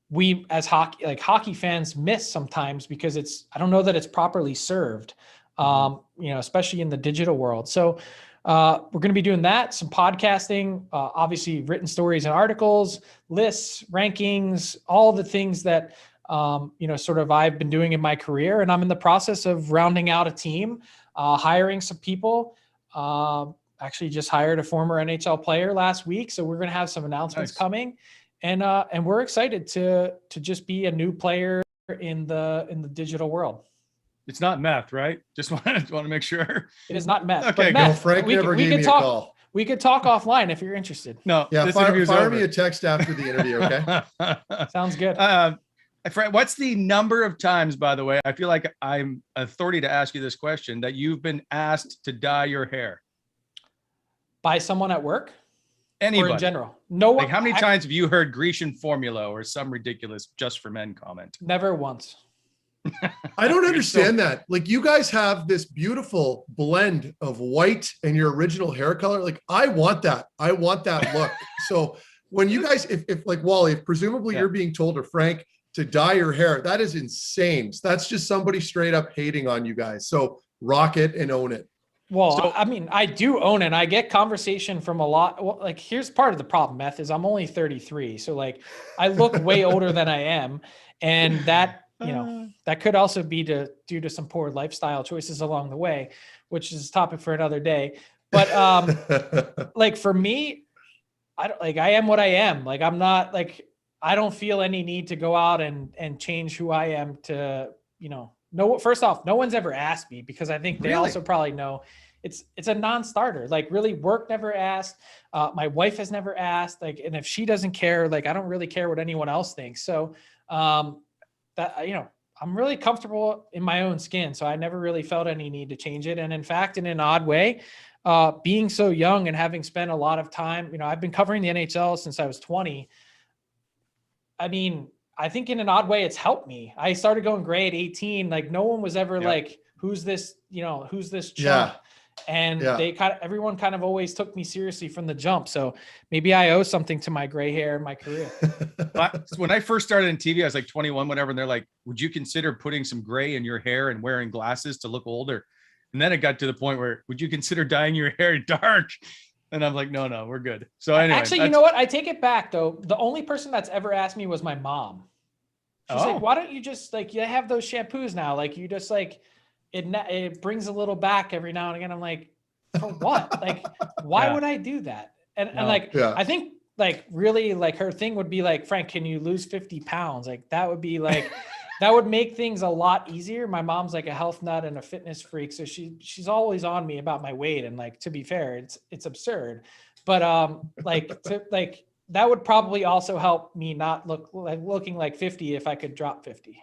we as hockey fans miss sometimes because I don't know that it's properly served, especially in the digital world. So we're going to be doing that, some podcasting, obviously written stories and articles, lists, rankings, all the things that, sort of I've been doing in my career. And I'm in the process of rounding out a team, hiring some people, actually just hired a former NHL player last week. So we're going to have some announcements coming. And we're excited to just be a new player in the digital world. It's not meth, right? Just want to make sure. It is not meth. Okay, meth, Frank never gave me a call. We could talk offline if you're interested. No, yeah, fire me a text after the interview, okay? Sounds good. Frank, what's the number of times, by the way, I feel like I'm authority to ask you this question, that you've been asked to dye your hair? By someone at work? Anybody. Or in general? No one. Like how many times have you heard Grecian formula or some ridiculous just for men comment? Never once. I don't understand that. Like you guys have this beautiful blend of white and your original hair color. Like I want that. I want that look. So when you guys, if like Wally, if presumably you're being told, or Frank, to dye your hair, that is insane. That's just somebody straight up hating on you guys. So rock it and own it. Well, so, I mean, I do own it. I get conversation from a lot. Well, like here's part of the problem, Meth, is I'm only 33. So like I look way older than I am. And that, that could also be due to some poor lifestyle choices along the way, which is a topic for another day. But like for me, I am what I am. Like I'm not like, I don't feel any need to go out and change who I am to, first off, no one's ever asked me, because I think they also probably know it's a non-starter. Like really, work never asked. My wife has never asked. Like, and if she doesn't care, like I don't really care what anyone else thinks. So that I'm really comfortable in my own skin. So I never really felt any need to change it. And in fact, in an odd way, being so young and having spent a lot of time, I've been covering the NHL since I was 20. I mean, I think in an odd way, it's helped me. I started going gray at 18. Like no one was ever like, who's this chump? Yeah. And everyone kind of always took me seriously from the jump. So maybe I owe something to my gray hair in my career. When I first started in TV, I was like 21, whatever. And they're like, would you consider putting some gray in your hair and wearing glasses to look older? And then it got to the point where, would you consider dyeing your hair dark? And I'm like, no, we're good. So anyway, actually, you know what? I take it back though. The only person that's ever asked me was my mom. She's like, why don't you just like, you have those shampoos now? Like you just like, it brings a little back every now and again. I'm like, for what? Like, why would I do that? And I think like really like her thing would be like, Frank, can you lose 50 pounds? Like that would be like, that would make things a lot easier. My mom's like a health nut and a fitness freak. So she's always on me about my weight. And like, to be fair, it's absurd, but that would probably also help me not looking like 50 if I could drop 50.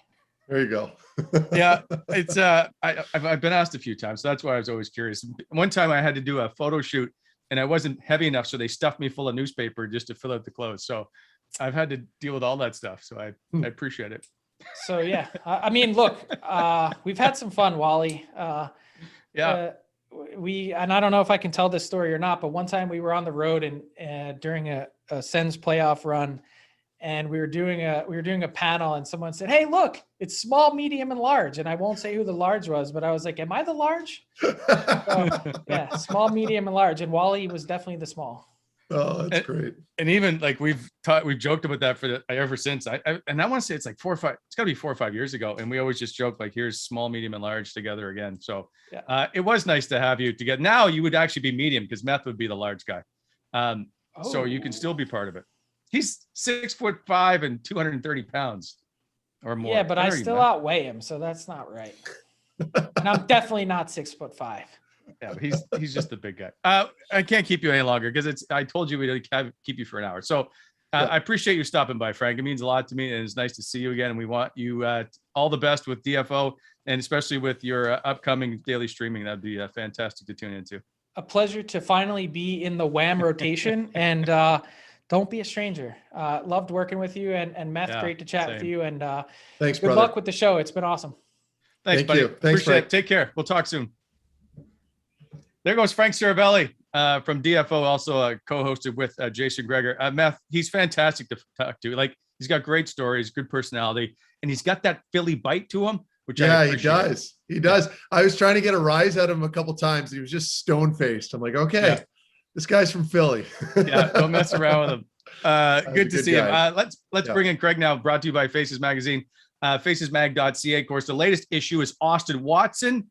There you go. Yeah, it's I've been asked a few times, so that's why I was always curious. One time I had to do a photo shoot and I wasn't heavy enough, so they stuffed me full of newspaper just to fill out the clothes. So I've had to deal with all that stuff. So I appreciate it. So yeah, I mean, look, we've had some fun, Wally. And I don't know if I can tell this story or not, but one time we were on the road and during a Sens playoff run, and we were doing a panel, and someone said, "Hey, look, it's small, medium, and large." And I won't say who the large was, but I was like, "Am I the large?" So, yeah, small, medium, and large. And Wally was definitely the small. Oh, that's great. And even like we've joked about that ever since. I want to say it's like 4 or 5. It's got to be 4 or 5 years ago, and we always just joke like, "Here's small, medium, and large together again." So it was nice to have you together. Now you would actually be medium because Meth would be the large guy. So you can still be part of it. He's 6'5" and 230 pounds or more. Yeah, but I still outweigh him, so that's not right. And I'm definitely not 6'5". Yeah, he's just the big guy. I can't keep you any longer because I told you we'd keep you for an hour. So I appreciate you stopping by, Frank. It means a lot to me, and it's nice to see you again. And we want you all the best with DFO, and especially with your upcoming daily streaming. That'd be fantastic to tune into. A pleasure to finally be in the Wham rotation, and don't be a stranger. Loved working with you, and Meth, great to chat with you. And thanks, good brother. luck with the show. It's been awesome. Thanks, Thank buddy. you. Thanks, Appreciate it. Take care. We'll talk soon. There goes Frank Seravalli from DFO, also co-hosted with Jason Greger. Meth, he's fantastic to talk to. Like, he's got great stories, good personality, and he's got that Philly bite to him, which I appreciate. He does. He does. I was trying to get a rise out of him a couple times. He was just stone-faced. I'm like, okay, this guy's from Philly. Don't mess around with him. Good to see him. Let's bring in Craig now, brought to you by Faces Magazine, facesmag.ca. Of course, the latest issue is Austin Watson.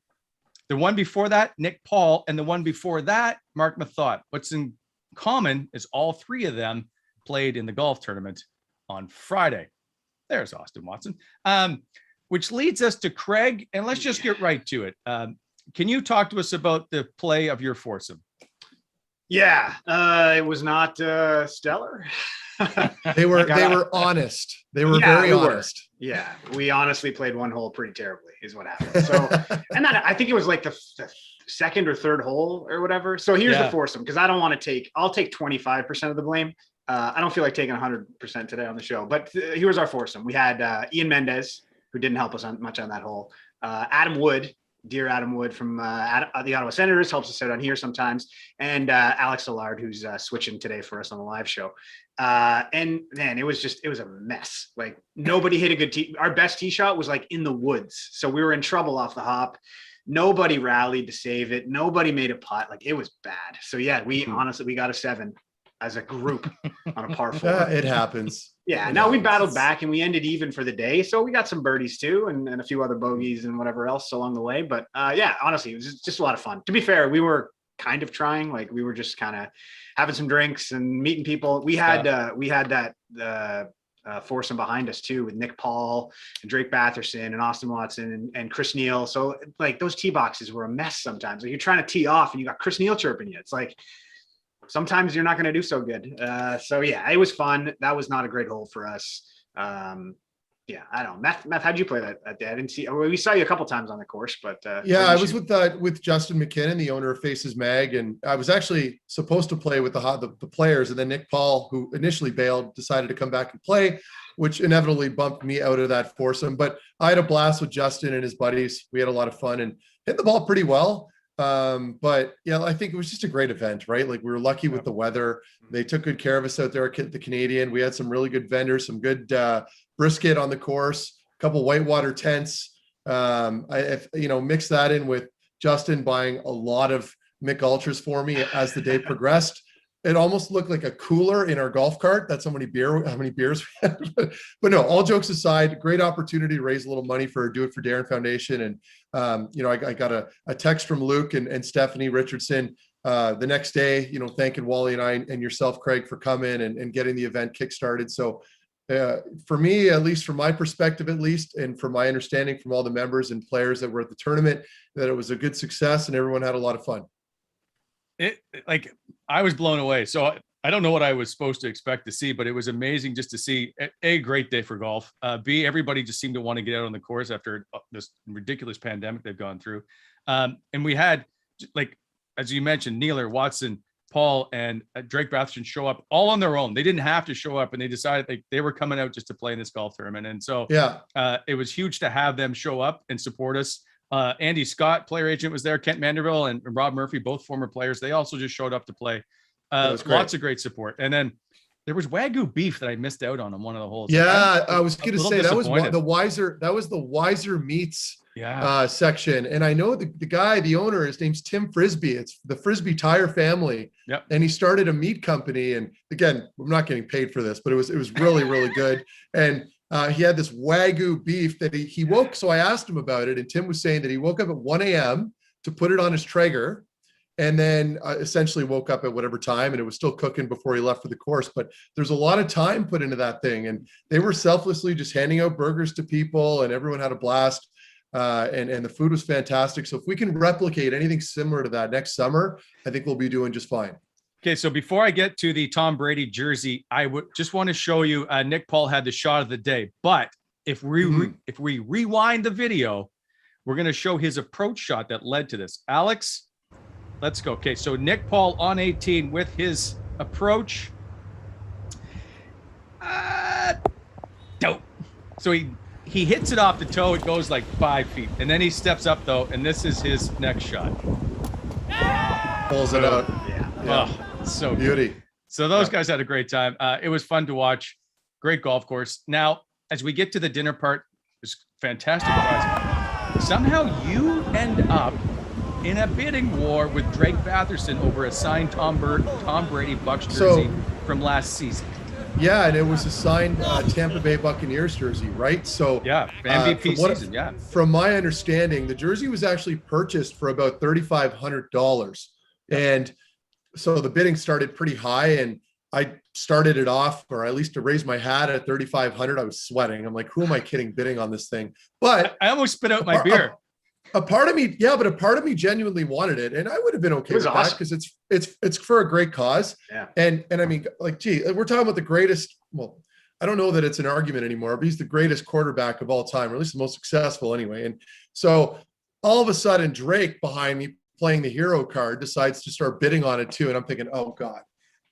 The one before that, Nick Paul, and the one before that, Marc Methot. What's in common is all three of them played in the golf tournament on Friday. There's Austin Watson, which leads us to Craig, and let's just get right to it. Can you talk to us about the play of your foursome? Yeah, it was not stellar. They were honest. They were very honest. Yeah, we honestly played one hole pretty terribly is what happened. So, and then I think it was like the second or third hole or whatever. So here's the foursome, because I don't want to I'll take 25% of the blame. I don't feel like taking 100% today on the show, but here's our foursome. We had Ian Mendez, who didn't help us much on that hole. Adam Wood, dear Adam Wood from the Ottawa Senators, helps us out on here sometimes. And Alex Allard, who's switching today for us on the live show. And man, it was a mess. Like, nobody hit a good tee. Our best tee shot was like in the woods. So we were in trouble off the hop. Nobody rallied to save it. Nobody made a putt. Like, it was bad. So yeah, honestly, we got a 7 as a group on a par 4. Yeah, it happens. Yeah. Now we battled back and we ended even for the day. So we got some birdies too, and a few other bogeys and whatever else along the way. But yeah, honestly, it was just a lot of fun. To be fair, we were kind of trying, like, we were just kind of having some drinks and meeting people. We had that foursome behind us too, with Nick Paul and Drake Batherson and Austin Watson and Chris Neal. So like, those tee boxes were a mess sometimes. Like, you're trying to tee off and you got Chris Neal chirping you. It's like, sometimes you're not going to do so good. So yeah, it was fun. That was not a great hole for us. Yeah, I don't know. Matt, how'd you play that day? I didn't see. We saw you a couple times on the course, but yeah, I was with Justin McKinnon, the owner of Faces Mag, and I was actually supposed to play with the players, and then Nick Paul, who initially bailed, decided to come back and play, which inevitably bumped me out of that foursome. But I had a blast with Justin and his buddies. We had a lot of fun and hit the ball pretty well. But yeah, I think it was just a great event, right? Like, we were lucky with the weather. They took good care of us out there at the Canadian. We had some really good vendors, some good brisket on the course, a couple whitewater tents. Mixed that in with Justin buying a lot of Mick Ultras for me as the day progressed. It almost looked like a cooler in our golf cart. That's how many beers we had. But no, all jokes aside, great opportunity to raise a little money for Do It for Darren Foundation. And, I got a text from Luke and Stephanie Richardson the next day, thanking Wally and I and yourself, Craig, for coming and getting the event kickstarted. So for me, at least from my perspective, and from my understanding from all the members and players that were at the tournament, that it was a good success and everyone had a lot of fun. I was blown away. So I don't know what I was supposed to expect to see, but it was amazing just to see a great day for golf. B, everybody just seemed to want to get out on the course after this ridiculous pandemic they've gone through. And we had, like, as you mentioned, Nealer, Watson, Paul, and Drake Batherson show up all on their own. They didn't have to show up, and they decided they were coming out just to play in this golf tournament. And so it was huge to have them show up and support us. Andy Scott, player agent, was there. Kent Manderville and Rob Murphy, both former players. They also just showed up to play. Lots of great support. And then there was Wagyu beef that I missed out on one of the holes. Yeah, I was going to say that was the Wiser Meats section. And I know the guy, the owner, his name's Tim Frisbee. It's the Frisbee Tire family. Yep. And he started a meat company. And again, I'm not getting paid for this, but it was really, really good. And he had this Wagyu beef that he woke. So I asked him about it. And Tim was saying that he woke up at 1 a.m. to put it on his Traeger, and then essentially woke up at whatever time, and it was still cooking before he left for the course. But there's a lot of time put into that thing, and they were selflessly just handing out burgers to people, and everyone had a blast. And the food was fantastic. So if we can replicate anything similar to that next summer, I think we'll be doing just fine. Okay, so before I get to the Tom Brady jersey, I would just want to show you Nick Paul had the shot of the day. But if we rewind the video, we're going to show his approach shot that led to this. Alex, let's go. Okay, so Nick Paul on 18 with his approach. Dope. So he he hits it off the toe. It goes like 5 feet. And then he steps up, though, and this is his next shot. Pulls it out. Yeah. Oh, so Beauty. good. So those guys had a great time. It was fun to watch. Great golf course. Now, as we get to the dinner part, it's fantastic prize. Somehow you end up in a bidding war with Drake Batherson over a signed Tom Brady Bucks jersey from last season. Yeah, and it was a signed Tampa Bay Buccaneers jersey, right? So yeah, MVP season. Yeah. From my understanding, the jersey was actually purchased for about $3,500, and so the bidding started pretty high, and I started it off, or at least to raise my hat at 3,500. I was sweating. I'm like, who am I kidding bidding on this thing? But I almost spit out my beer. A part of me, yeah, but a part of me genuinely wanted it, and I would have been okay with that because it's for a great cause. Yeah. And I mean, like, gee, we're talking about the greatest. Well, I don't know that it's an argument anymore, but he's the greatest quarterback of all time, or at least the most successful anyway. And so all of a sudden, Drake behind me playing the hero card decides to start bidding on it too, and I'm thinking, oh God,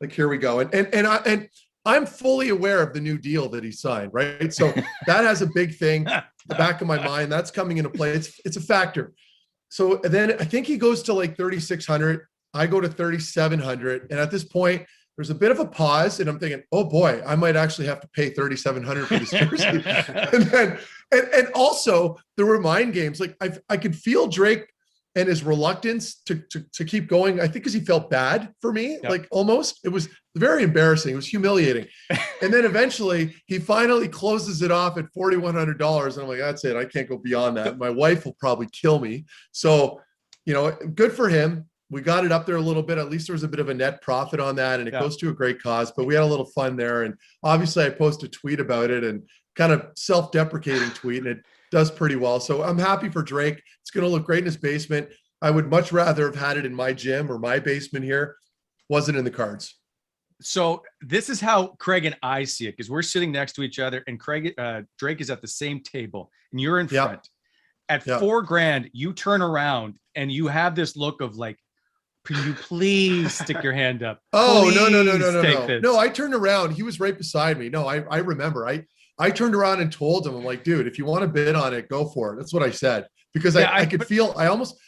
like here we go. And I'm fully aware of the new deal that he signed, right? So that has a big thing in the back of my mind. That's coming into play. It's a factor. So then I think he goes to like 3,600. I go to 3,700. And at this point, there's a bit of a pause. And I'm thinking, oh boy, I might actually have to pay 3,700 for this jersey. and also there were mind games. Like I could feel Drake and his reluctance to keep going, I think because he felt bad for me, like almost. It was very embarrassing. It was humiliating. And then eventually he finally closes it off at $4,100. And I'm like, that's it. I can't go beyond that. My wife will probably kill me. So, you know, good for him. We got it up there a little bit. At least there was a bit of a net profit on that. And it goes to a great cause. But we had a little fun there. And obviously I posted a tweet about it and kind of self-deprecating tweet. And it does pretty well. So I'm happy for Drake. It's going to look great in his basement. I would much rather have had it in my gym or my basement here. Wasn't in the cards. So this is how Craig and I see it, because we're sitting next to each other, and Drake is at the same table, and you're in front. At $4,000, you turn around and you have this look of like, can you please stick your hand up? Oh, no. No, I turned around. He was right beside me. No, I remember. I turned around and told him, I'm like, dude, if you want to bid on it, go for it. That's what I said. Because I could feel,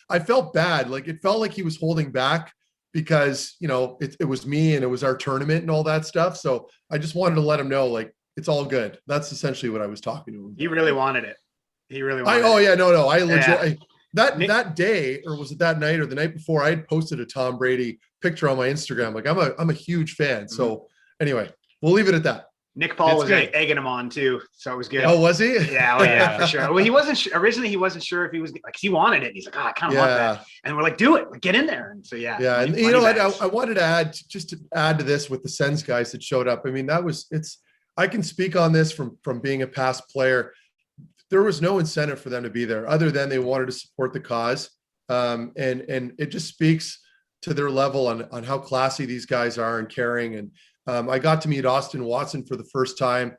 I felt bad. Like it felt like he was holding back because, you know, it was me and it was our tournament and all that stuff. So I just wanted to let him know, like, it's all good. That's essentially what I was talking to him. He really wanted it. He really wanted it. Oh yeah, no. I legit, that day, or was it that night or the night before, I had posted a Tom Brady picture on my Instagram. Like I'm a huge fan. So anyway, we'll leave it at that. Nick Paul was egging him on too, so it was good. Oh, was he? Yeah, for sure. Well, he wasn't originally. He wasn't sure if he was like he wanted it. And he's like, I kind of want that, and we're like, do it, like, get in there. And so yeah. And you know what? I wanted to add to this with the Sens guys that showed up. I mean, I can speak on this from being a past player. There was no incentive for them to be there other than they wanted to support the cause, and it just speaks to their level on how classy these guys are and caring. And I got to meet Austin Watson for the first time.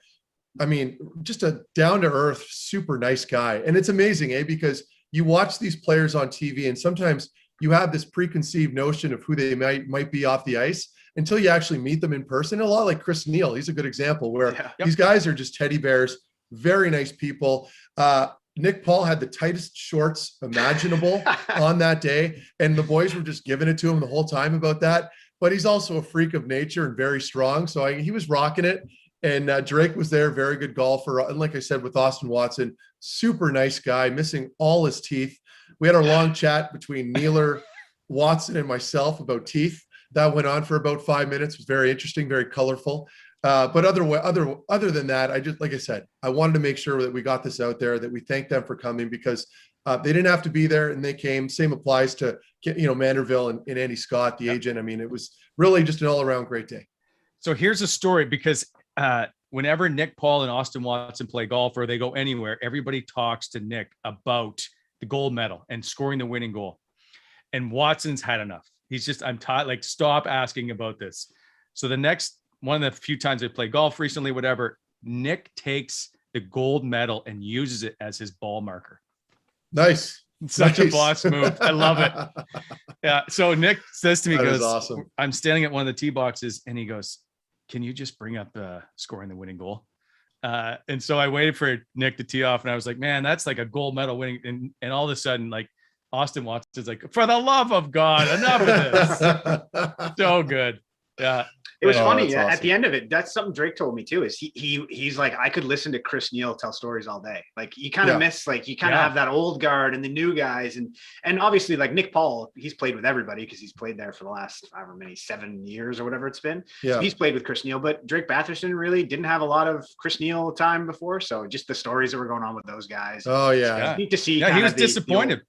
I mean, just a down-to-earth, super nice guy. And it's amazing, because you watch these players on TV and sometimes you have this preconceived notion of who they might be off the ice until you actually meet them in person. A lot like Chris Neal. He's a good example where these guys are just teddy bears, very nice people. Nick Paul had the tightest shorts imaginable on that day. And the boys were just giving it to him the whole time about that. But he's also a freak of nature and very strong. So he was rocking it. And Drake was there, very good golfer. And like I said, with Austin Watson, super nice guy, missing all his teeth. We had our long chat between Nealer, Watson, and myself about teeth. That went on for about 5 minutes. It was very interesting, very colorful. But other than that, like I said, I wanted to make sure that we got this out there, that we thank them for coming, because they didn't have to be there and they came. Same applies to, Manderville and Andy Scott, the agent. I mean, it was really just an all around great day. So here's a story, because whenever Nick Paul and Austin Watson play golf or they go anywhere, everybody talks to Nick about the gold medal and scoring the winning goal. And Watson's had enough. He's just, I'm tired, like, stop asking about this. So the next one of the few times I play golf recently, whatever, Nick takes the gold medal and uses it as his ball marker. Nice. Such a boss move. I love it. Yeah. So Nick says to me, goes, awesome. I'm standing at one of the tee boxes and he goes, can you just bring up scoring the winning goal? And so I waited for Nick to tee off, and I was like, man, that's like a gold medal winning. And all of a sudden, like Austin Watson's like, for the love of God, enough of this. So good. Yeah. It was funny awesome. at the end of it. That's something Drake told me too, is he's like, I could listen to Chris Neal tell stories all day. Like you kind of miss, like you kind of have that old guard and the new guys. And obviously like Nick Paul, he's played with everybody because he's played there for the last, however many, 7 years or whatever it's been. Yeah. So he's played with Chris Neal, but Drake Batherson really didn't have a lot of Chris Neal time before. So just the stories that were going on with those guys. Oh yeah. Neat to see. Yeah, he was disappointed.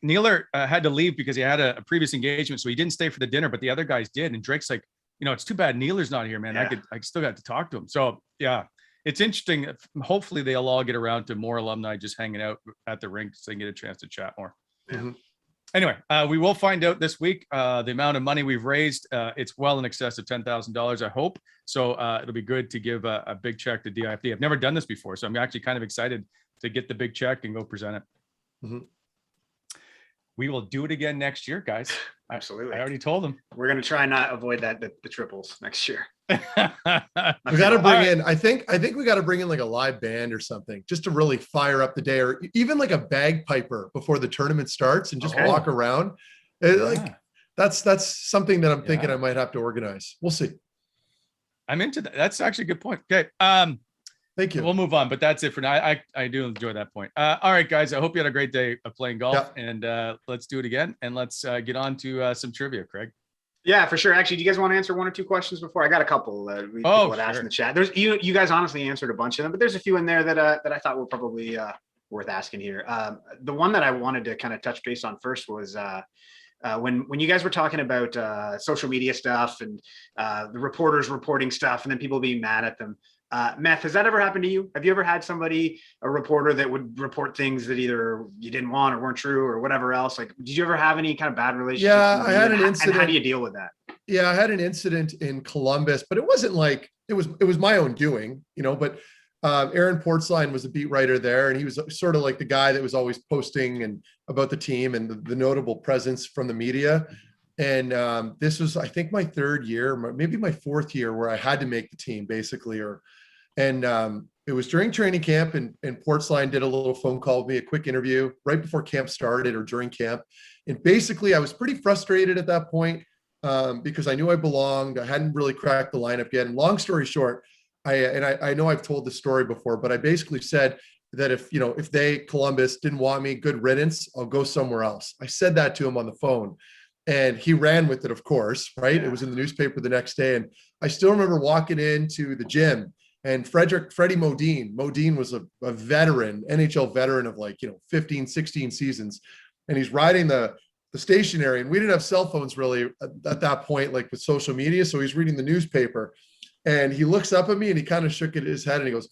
Nealer had to leave because he had a previous engagement, so he didn't stay for the dinner, but the other guys did. And Drake's like, it's too bad Nealer's not here, man. I still got to talk to him. So yeah, it's interesting. Hopefully they'll all get around to more alumni just hanging out at the rink so they can get a chance to chat more. Mm-hmm. Anyway, we will find out this week the amount of money we've raised. It's well in excess of $10,000, I hope. So it'll be good to give a big check to DIFD. I've never done this before, so I'm actually kind of excited to get the big check and go present it. Mm-hmm. We will do it again next year, guys. Absolutely. I already told them. We're going to try not avoid the triples next year. We got to bring in, I think we got to bring in like a live band or something just to really fire up the day, or even like a bagpiper before the tournament starts and just walk around. Like that's something that I'm thinking I might have to organize. We'll see. I'm into that. That's actually a good point. Okay. Thank you. We'll move on, but that's it for now. I do enjoy that point. All right, guys. I hope you had a great day of playing golf, and let's do it again. And let's get on to some trivia, Craig. Yeah, for sure. Actually, do you guys want to answer one or two questions before? I got a couple people had asked in the chat. There's you guys honestly answered a bunch of them, but there's a few in there that I thought were probably worth asking here. The one that I wanted to kind of touch base on first was when you guys were talking about social media stuff and the reporters reporting stuff and then people being mad at them. Meth, has that ever happened to you? Have you ever had somebody, a reporter that would report things that either you didn't want or weren't true or whatever else? Like, did you ever have any kind of bad relationship? Yeah, I had an incident. And how do you deal with that? Yeah, I had an incident in Columbus, but it wasn't like, it was my own doing, but Aaron Portzline was a beat writer there, and he was sort of like the guy that was always posting and about the team and the notable presence from the media. And this was, I think, my third year, maybe my fourth year, where I had to make the team basically, it was during training camp, and Portzline did a little phone call with me, a quick interview right before camp started or during camp. And basically I was pretty frustrated at that point because I knew I belonged. I hadn't really cracked the lineup yet. And long story short, I know I've told this story before, but I basically said that if Columbus didn't want me, good riddance, I'll go somewhere else. I said that to him on the phone. And he ran with it, of course, right? Yeah. It was in the newspaper the next day. And I still remember walking into the gym, and Freddie Modine was a veteran, NHL veteran of 15, 16 seasons. And he's riding the stationary, and we didn't have cell phones really at that point, like with social media. So he's reading the newspaper, and he looks up at me and he kind of shook his head and he goes,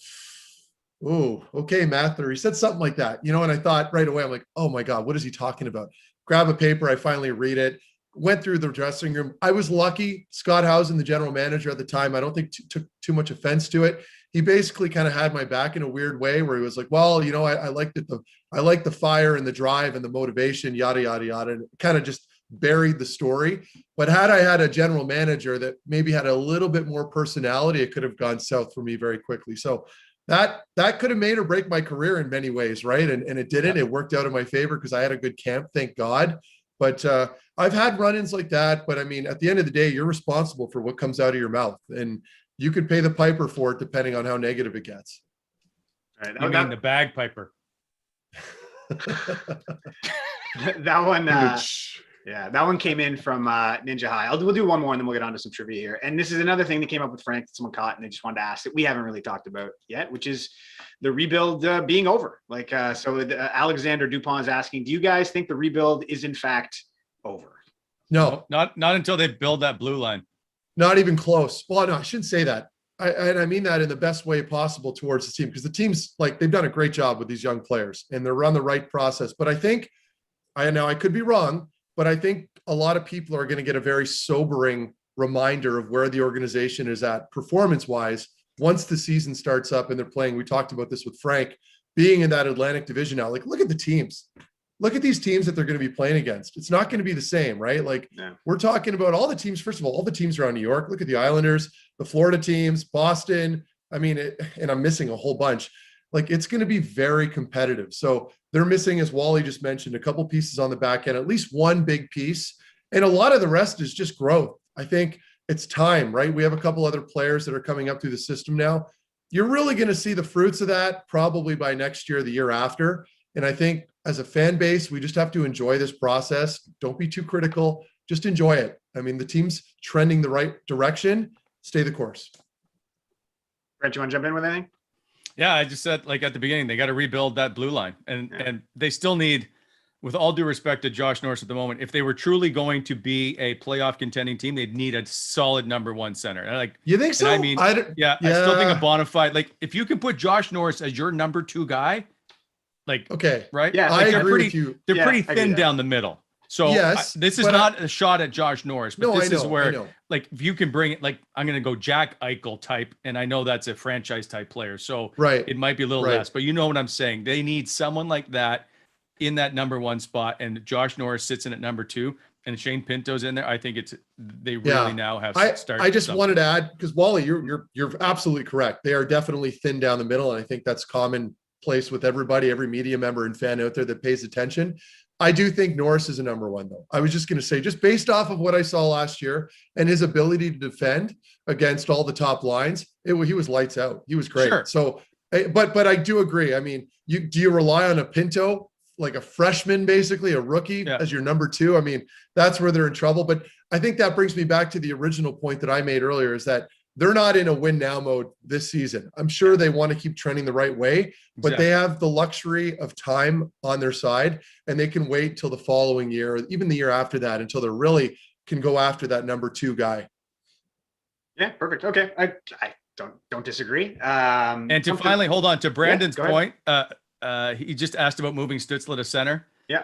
"Oh, okay, Matt," or he said something like that, and I thought right away, I'm like, oh my God, what is he talking about? Grab a paper. I finally read it, went through the dressing room. I was lucky. Scott Housen, the general manager at the time, I don't think took too much offense to it. He basically kind of had my back in a weird way, where he was like, well, I liked it. I like the fire and the drive and the motivation, yada, yada, yada, and kind of just buried the story. But had I had a general manager that maybe had a little bit more personality, it could have gone south for me very quickly. So that could have made or break my career in many ways, right? And it didn't. It worked out in my favor because I had a good camp, thank God. But I've had run-ins like that. But I mean, at the end of the day, you're responsible for what comes out of your mouth, and you could pay the piper for it depending on how negative it gets. All right, you mean the bagpiper? That one. Yeah, that one came in from Ninja High. We'll do one more and then we'll get on to some trivia here. And this is another thing that came up with Frank that someone caught and they just wanted to ask that we haven't really talked about yet, which is the rebuild being over. Alexander Dupont is asking, do you guys think the rebuild is in fact over? No, not until they build that blue line. Not even close. Well, no, I shouldn't say that. I mean that in the best way possible towards the team, because the team's they've done a great job with these young players and they're on the right process. But I think, I could be wrong, but I think a lot of people are going to get a very sobering reminder of where the organization is at performance-wise once the season starts up and they're playing. We talked about this with Frank, being in that Atlantic division now. Look at the teams. Look at these teams that they're going to be playing against. It's not going to be the same, right? We're talking about all the teams. First of all the teams around New York. Look at the Islanders, the Florida teams, Boston, I mean, and I'm missing a whole bunch. Like, it's going to be very competitive. So they're missing, as Wally just mentioned, a couple pieces on the back end, at least one big piece. And a lot of the rest is just growth. I think it's time, right? We have a couple other players that are coming up through the system now. You're really going to see the fruits of that probably by next year, the year after. And I think as a fan base, we just have to enjoy this process. Don't be too critical. Just enjoy it. I mean, the team's trending the right direction. Stay the course. Brent, you want to jump in with anything? Yeah, I just said, like at the beginning, they got to rebuild that blue line, and they still need, with all due respect to Josh Norris at the moment, if they were truly going to be a playoff contending team, they'd need a solid number one center. And like, you think so? I mean, I still think a bona fide, like if you can put Josh Norris as your number two guy, like, okay, right? Yeah, like I agree with you. They're pretty thin down the middle. So yes, this is not a shot at Josh Norris, but this is where, like, if you can bring it, like, I'm going to go Jack Eichel type, and I know that's a franchise type player, so it might be a little less, but you know what I'm saying. They need someone like that in that number one spot, and Josh Norris sits in at number two, and Shane Pinto's in there. I think they really now have started. I just wanted to add, because Wally, you're absolutely correct. They are definitely thin down the middle, and I think that's commonplace with everybody, every media member and fan out there that pays attention. I do think Norris is a number one, though. I was just going to say, just based off of what I saw last year and his ability to defend against all the top lines, he was lights out. He was great. Sure. So, but I do agree. I mean, do you rely on a Pinto, like a freshman, basically a rookie as your number two? I mean, that's where they're in trouble. But I think that brings me back to the original point that I made earlier, is that they're not in a win now mode this season. I'm sure they want to keep trending the right way, but they have the luxury of time on their side, and they can wait till the following year, or even the year after that, until they really can go after that number two guy. Yeah, perfect. Okay. I don't disagree. And to finally hold on to Brandon's point, he just asked about moving Stützle to center. Yeah.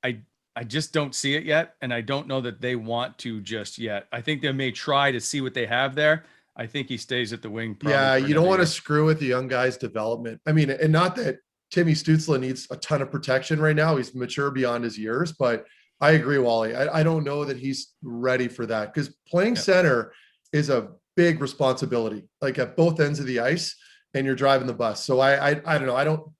I just don't see it yet, and I don't know that they want to just yet. I think they may try to see what they have there. I think he stays at the wing. Yeah, you don't want to screw with the young guy's development. I mean, and not that Timmy Stützle needs a ton of protection right now. He's mature beyond his years, but I agree, Wally. I don't know that he's ready for that, because playing center is a big responsibility, like at both ends of the ice, and you're driving the bus. So I don't know.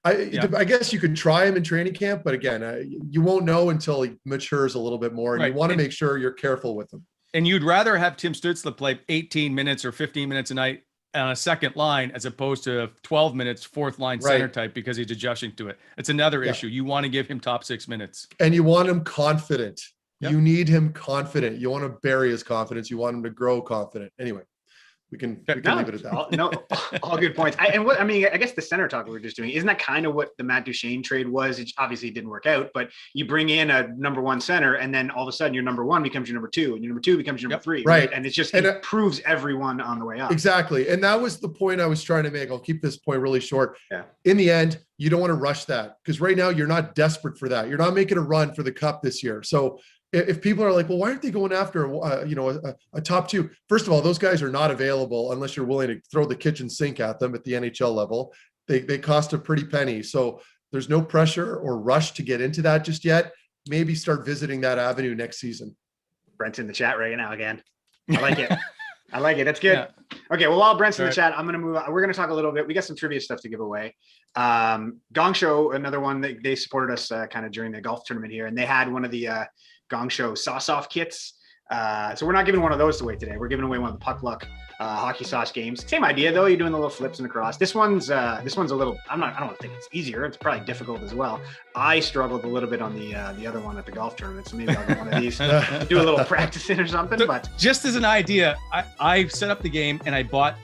I guess you could try him in training camp, but again, you won't know until he matures a little bit more, and you want to make sure you're careful with him. And you'd rather have Tim Stützle play 18 minutes or 15 minutes a night on a second line as opposed to 12 minutes, fourth line center type, because he's adjusting to it. It's another issue. You want to give him top 6 minutes. And you want him confident. Yep. You need him confident. You want to bury his confidence. You want him to grow confident. Anyway. We can leave it at that. All good points. I guess the center talk we were just doing, isn't that kind of what the Matt Duchene trade was? It obviously didn't work out, but you bring in a number one center, and then all of a sudden your number one becomes your number two, and your number two becomes your number three. Right. And it's just, it proves everyone on the way up. Exactly. And that was the point I was trying to make. I'll keep this point really short. Yeah. In the end, you don't want to rush that, because right now you're not desperate for that. You're not making a run for the cup this year. So if people are like, well, why aren't they going after a top two? First of all, those guys are not available unless you're willing to throw the kitchen sink at them at the NHL level. They cost a pretty penny. So there's no pressure or rush to get into that just yet. Maybe start visiting that avenue next season. Brent's in the chat right now again. I like it. I like it. That's good. Yeah. Okay. Well, while Brent's in the chat, I'm going to move on. We're going to talk a little bit. We got some trivia stuff to give away. Gong Show, another one that they supported us kind of during the golf tournament here. And they had one of the Gong Show Sauce-Off kits. So we're not giving one of those away today. We're giving away one of the Puck Luck hockey sauce games. Same idea though. You're doing the little flips and across. This one's a little. I don't think it's easier. It's probably difficult as well. I struggled a little bit on the other one at the golf tournament, so maybe I'll get one of these. Do a little practicing or something. But just as an idea, I set up the game and I bought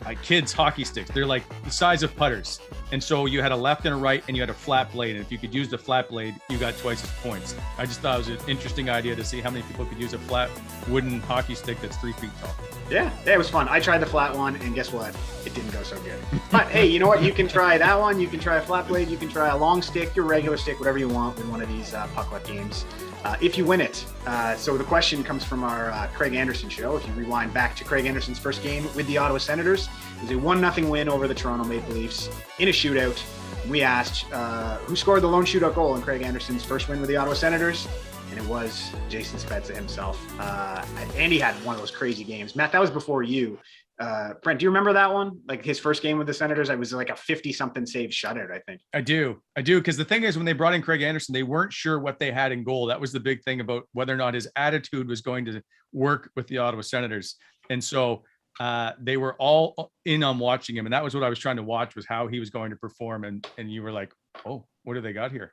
my kids' hockey sticks. They're like the size of putters. And so you had a left and a right, and you had a flat blade. And if you could use the flat blade, you got twice as points. I just thought it was an interesting idea to see how many people could use a flat wooden hockey stick that's 3 feet tall. Yeah, it was fun. I tried the flat one, and guess what? It didn't go so good. But hey, you know what? You can try that one. You can try a flat blade. You can try a long stick, your regular stick, whatever you want with one of these Puck Luck games. If you win it. So the question comes from our Craig Anderson show. If you rewind back to Craig Anderson's first game with the Ottawa Senators, it was a 1-0 win over the Toronto Maple Leafs in a shootout. We asked who scored the lone shootout goal in Craig Anderson's first win with the Ottawa Senators, and it was Jason Spezza himself. And he had one of those crazy games. Matt, that was before you. Brent, do you remember that one? Like his first game with the Senators, I was like a 50-something save shutout, I think. I do. Because the thing is, when they brought in Craig Anderson, they weren't sure what they had in goal. That was the big thing about whether or not his attitude was going to work with the Ottawa Senators. And so they were all in on watching him. And that was what I was trying to watch, was how he was going to perform. And you were like, oh, what do they got here?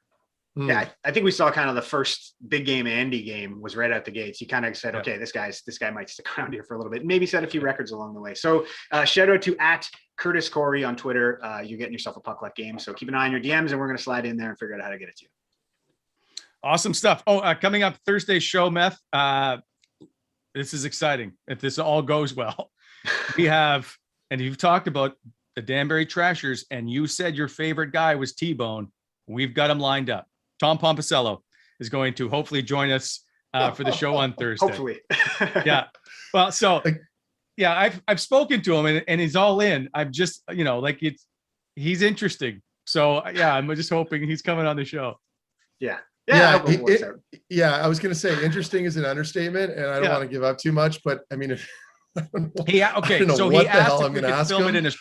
Yeah, I think we saw kind of the first big game Andy game was right out the gates. He kind of said, okay, this guy might stick around here for a little bit. Maybe set a few records along the way. So shout out to @CurtisCorey on Twitter. You're getting yourself a puck luck game. So keep an eye on your DMs, and we're going to slide in there and figure out how to get it to you. Awesome stuff. Coming up Thursday's show, Meth. This is exciting. If this all goes well, we have, and you've talked about the Danbury Trashers, and you said your favorite guy was T-Bone. We've got him lined up. Tom Pompicello is going to hopefully join us for the show on Thursday. Hopefully. Yeah. Well, so yeah, I've spoken to him and he's all in. I'm just, he's interesting. So yeah, I'm just hoping he's coming on the show. Yeah. I was going to say interesting is an understatement, and I don't want to give up too much, but I mean, he asked if we could film it in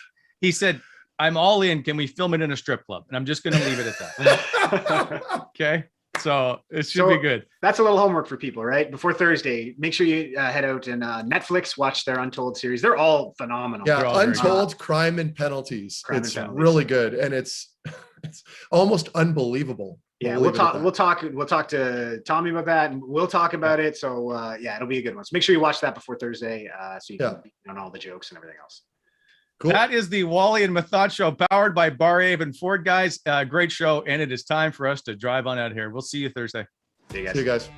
he said, I'm all in. Can we film it in a strip club? And I'm just going to leave it at that. Okay. So it should be good. That's a little homework for people, right? Before Thursday, make sure you head out and Netflix, watch their Untold series. They're all phenomenal. Yeah. Untold Crime and Penalties. It's really good. And it's almost unbelievable. Yeah. We'll talk to Tommy about that, and we'll talk about it. So it'll be a good one. So make sure you watch that before Thursday. So you can on all the jokes and everything else. Cool. That is the Wally and Methot show, powered by Barrhaven Ford, guys. Great show, and it is time for us to drive on out here. We'll see you Thursday. See you guys. See you guys.